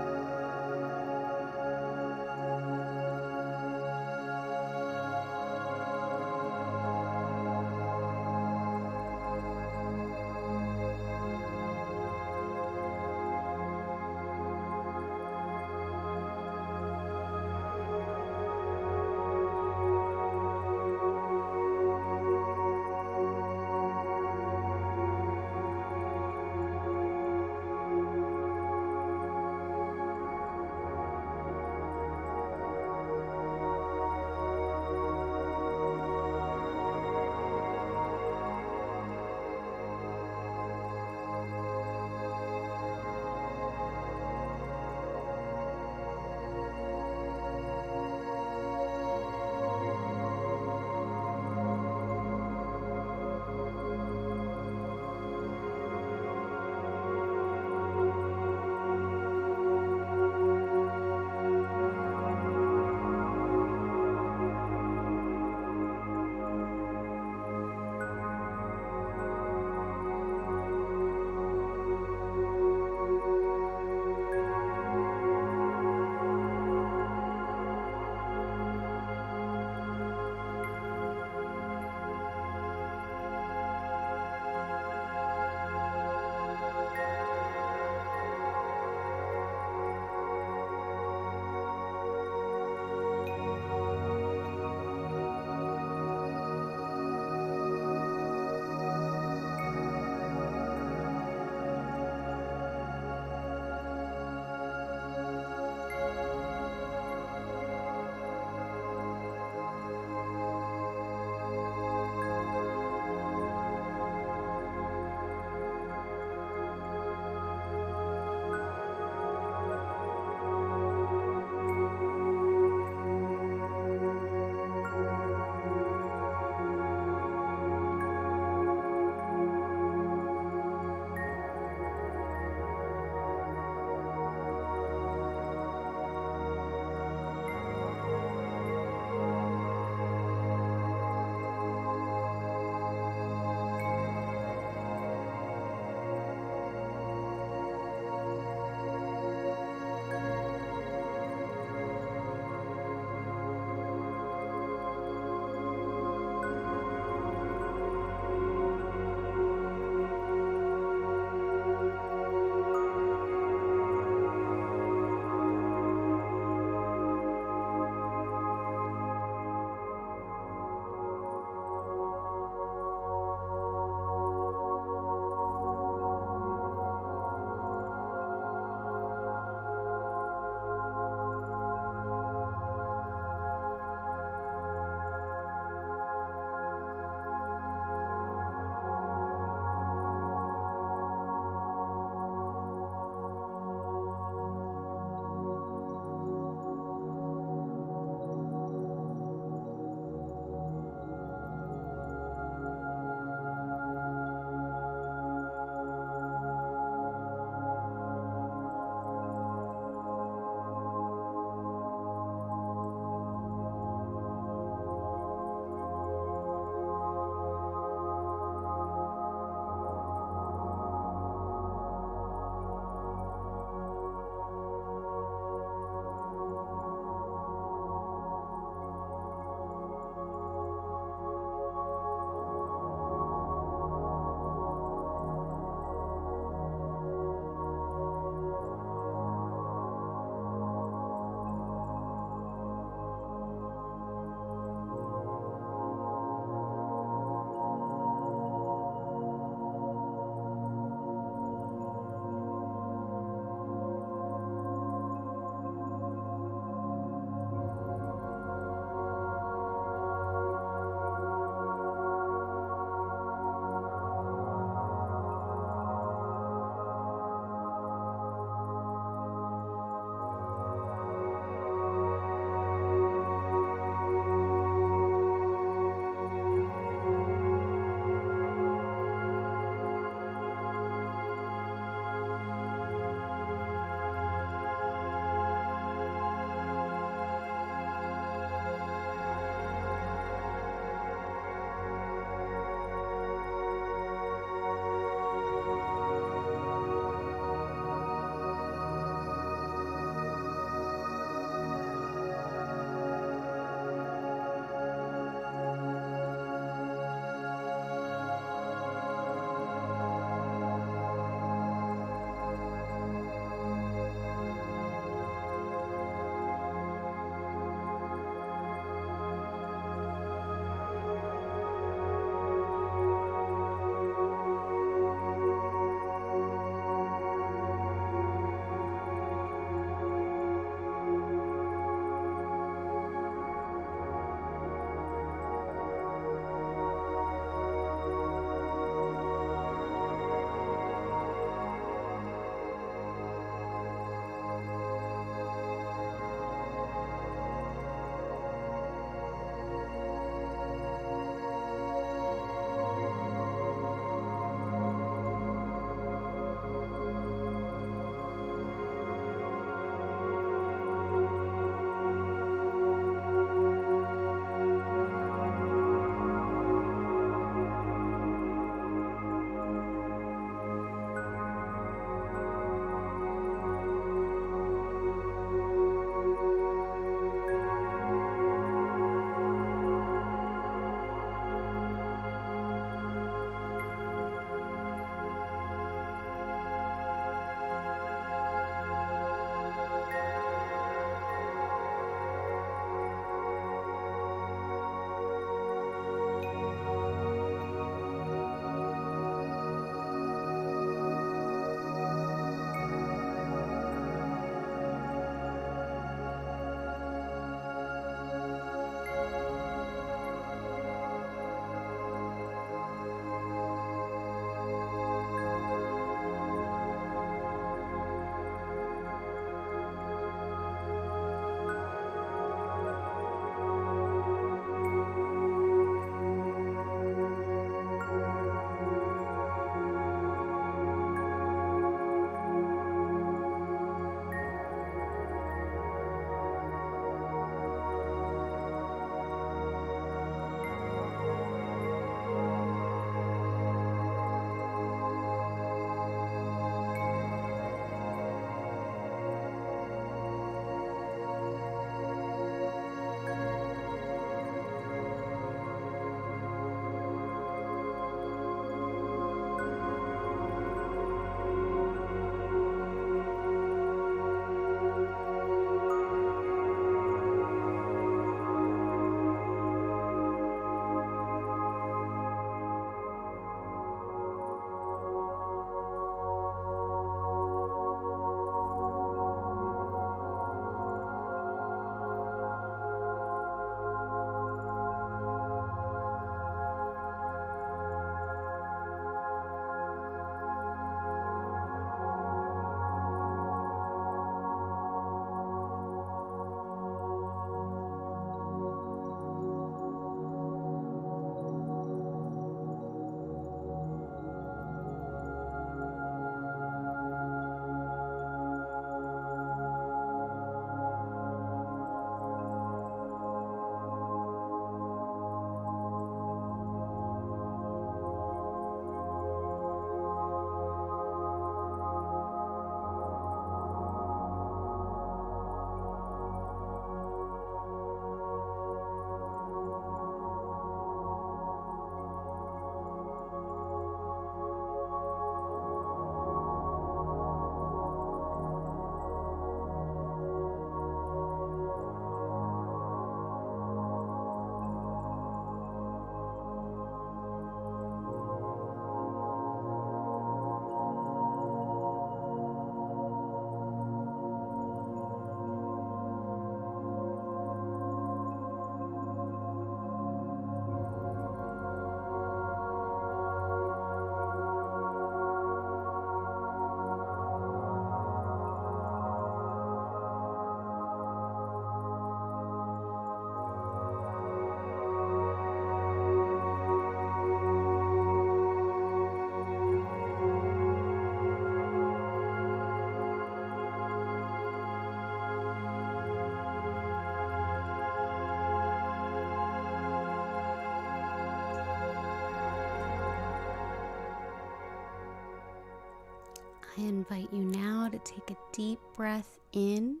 I invite you now to take a deep breath in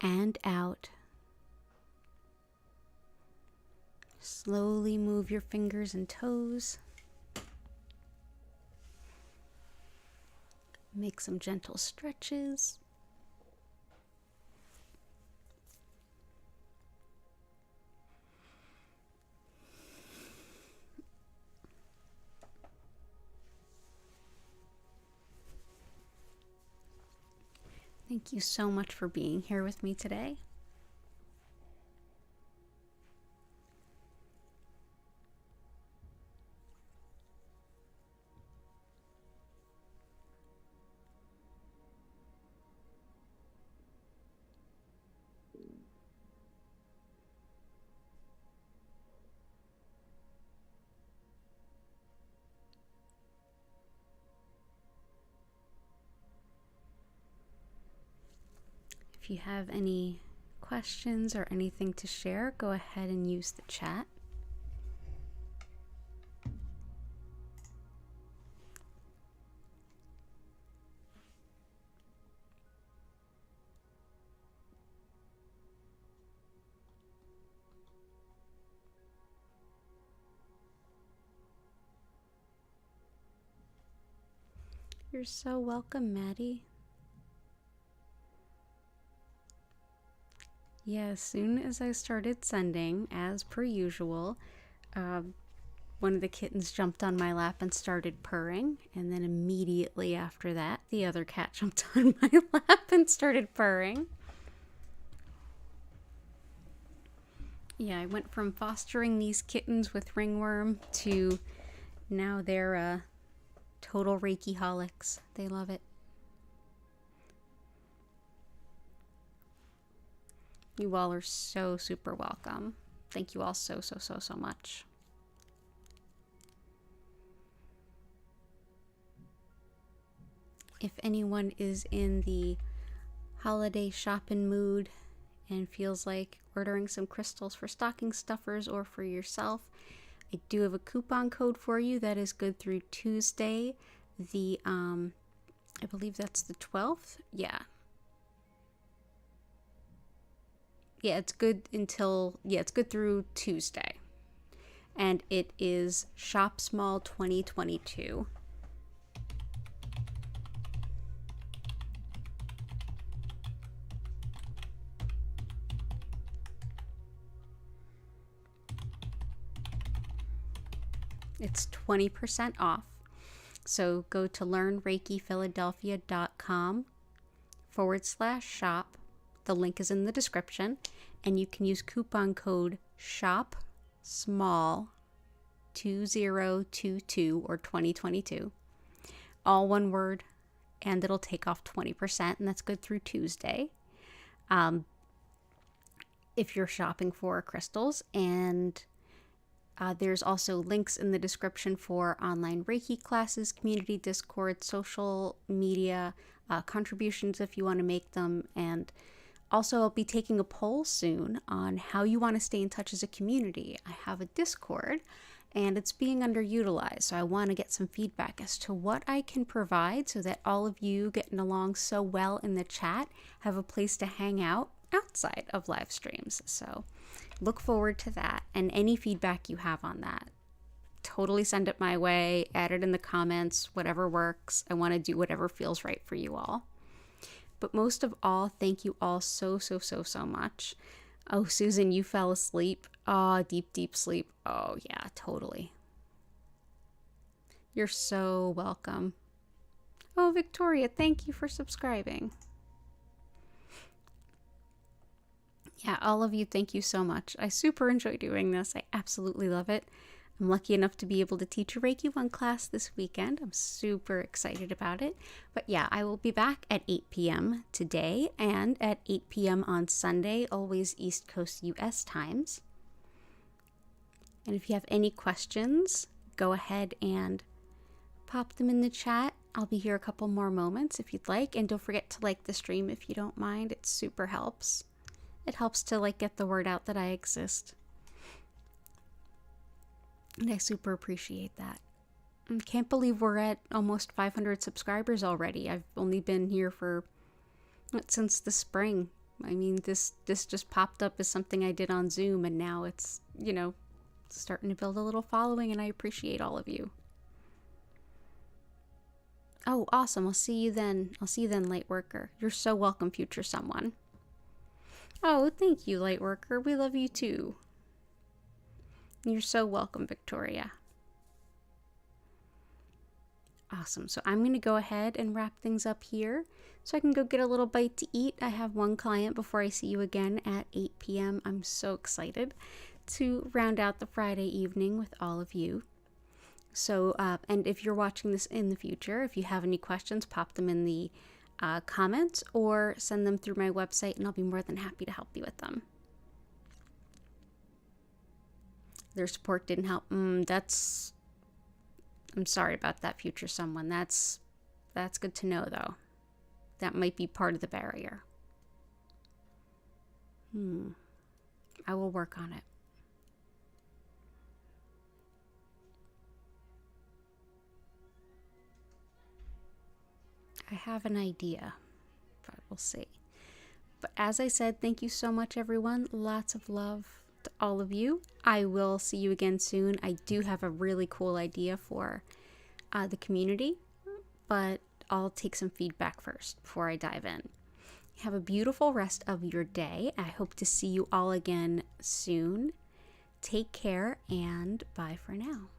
and out. Slowly move your fingers and toes. Make some gentle stretches. Thank you so much for being here with me today. If you have any questions or anything to share, go ahead and use the chat. You're so welcome, Maddie. Yeah, as soon as I started sending, as per usual, one of the kittens jumped on my lap and started purring, and then immediately after that, the other cat jumped on my lap and started purring. Yeah, I went from fostering these kittens with ringworm to now they're total Reiki holics. They love it. You all are so super welcome. Thank you all so much. If anyone is in the holiday shopping mood and feels like ordering some crystals for stocking stuffers or for yourself, I do have a coupon code for you that is good through Tuesday, I believe that's the 12th. Yeah, it's good it's good through Tuesday. And it is Shop Small 2022. It's 20% off. So go to learnreikiphiladelphia.com/shop. The link is in the description, and you can use coupon code SHOPSMALL2022 or 2022. All one word, and it'll take off 20%, and that's good through Tuesday. If you're shopping for crystals, and there's also links in the description for online Reiki classes, community Discord, social media contributions if you want to make them. And also I'll be taking a poll soon on how you want to stay in touch as a community. I have a Discord and it's being underutilized, so I want to get some feedback as to what I can provide so that all of you getting along so well in the chat have a place to hang out outside of live streams. So look forward to that, and any feedback you have on that, totally send it my way, add it in the comments, whatever works. I want to do whatever feels right for you all. But most of all, thank you all so much. Oh, Susan, you fell asleep. Oh, deep sleep. Oh yeah, totally. You're so welcome. Oh, Victoria, thank you for subscribing. Yeah, all of you, thank you so much. I super enjoy doing this. I absolutely love it. I'm lucky enough to be able to teach a Reiki 1 class this weekend. I'm super excited about it. But yeah, I will be back at 8 p.m. today and at 8 p.m. on Sunday, always East Coast US times. And if you have any questions, go ahead and pop them in the chat. I'll be here a couple more moments if you'd like. And don't forget to like the stream if you don't mind. It super helps. It helps to get the word out that I exist. And I super appreciate that. I can't believe we're at almost 500 subscribers already. I've only been here for since the spring. I mean, this just popped up as something I did on Zoom, and now it's, starting to build a little following, and I appreciate all of you. Oh, awesome. I'll see you then. Lightworker. You're so welcome, future someone. Oh, thank you, Lightworker. We love you too. You're so welcome, Victoria. Awesome. So I'm going to go ahead and wrap things up here so I can go get a little bite to eat. I have one client before I see you again at 8 p.m. I'm so excited to round out the Friday evening with all of you. So, and if you're watching this in the future, if you have any questions, pop them in the comments or send them through my website, and I'll be more than happy to help you with them. Their support didn't help. I'm sorry about that, future someone. That's good to know, though. That might be part of the barrier. I will work on it. I have an idea, but we'll see. But as I said, thank you so much, everyone. Lots of love to all of you. I will see you again soon. I do have a really cool idea for the community, but I'll take some feedback first before I dive in. Have a beautiful rest of your day. I hope to see you all again soon. Take care, and bye for now.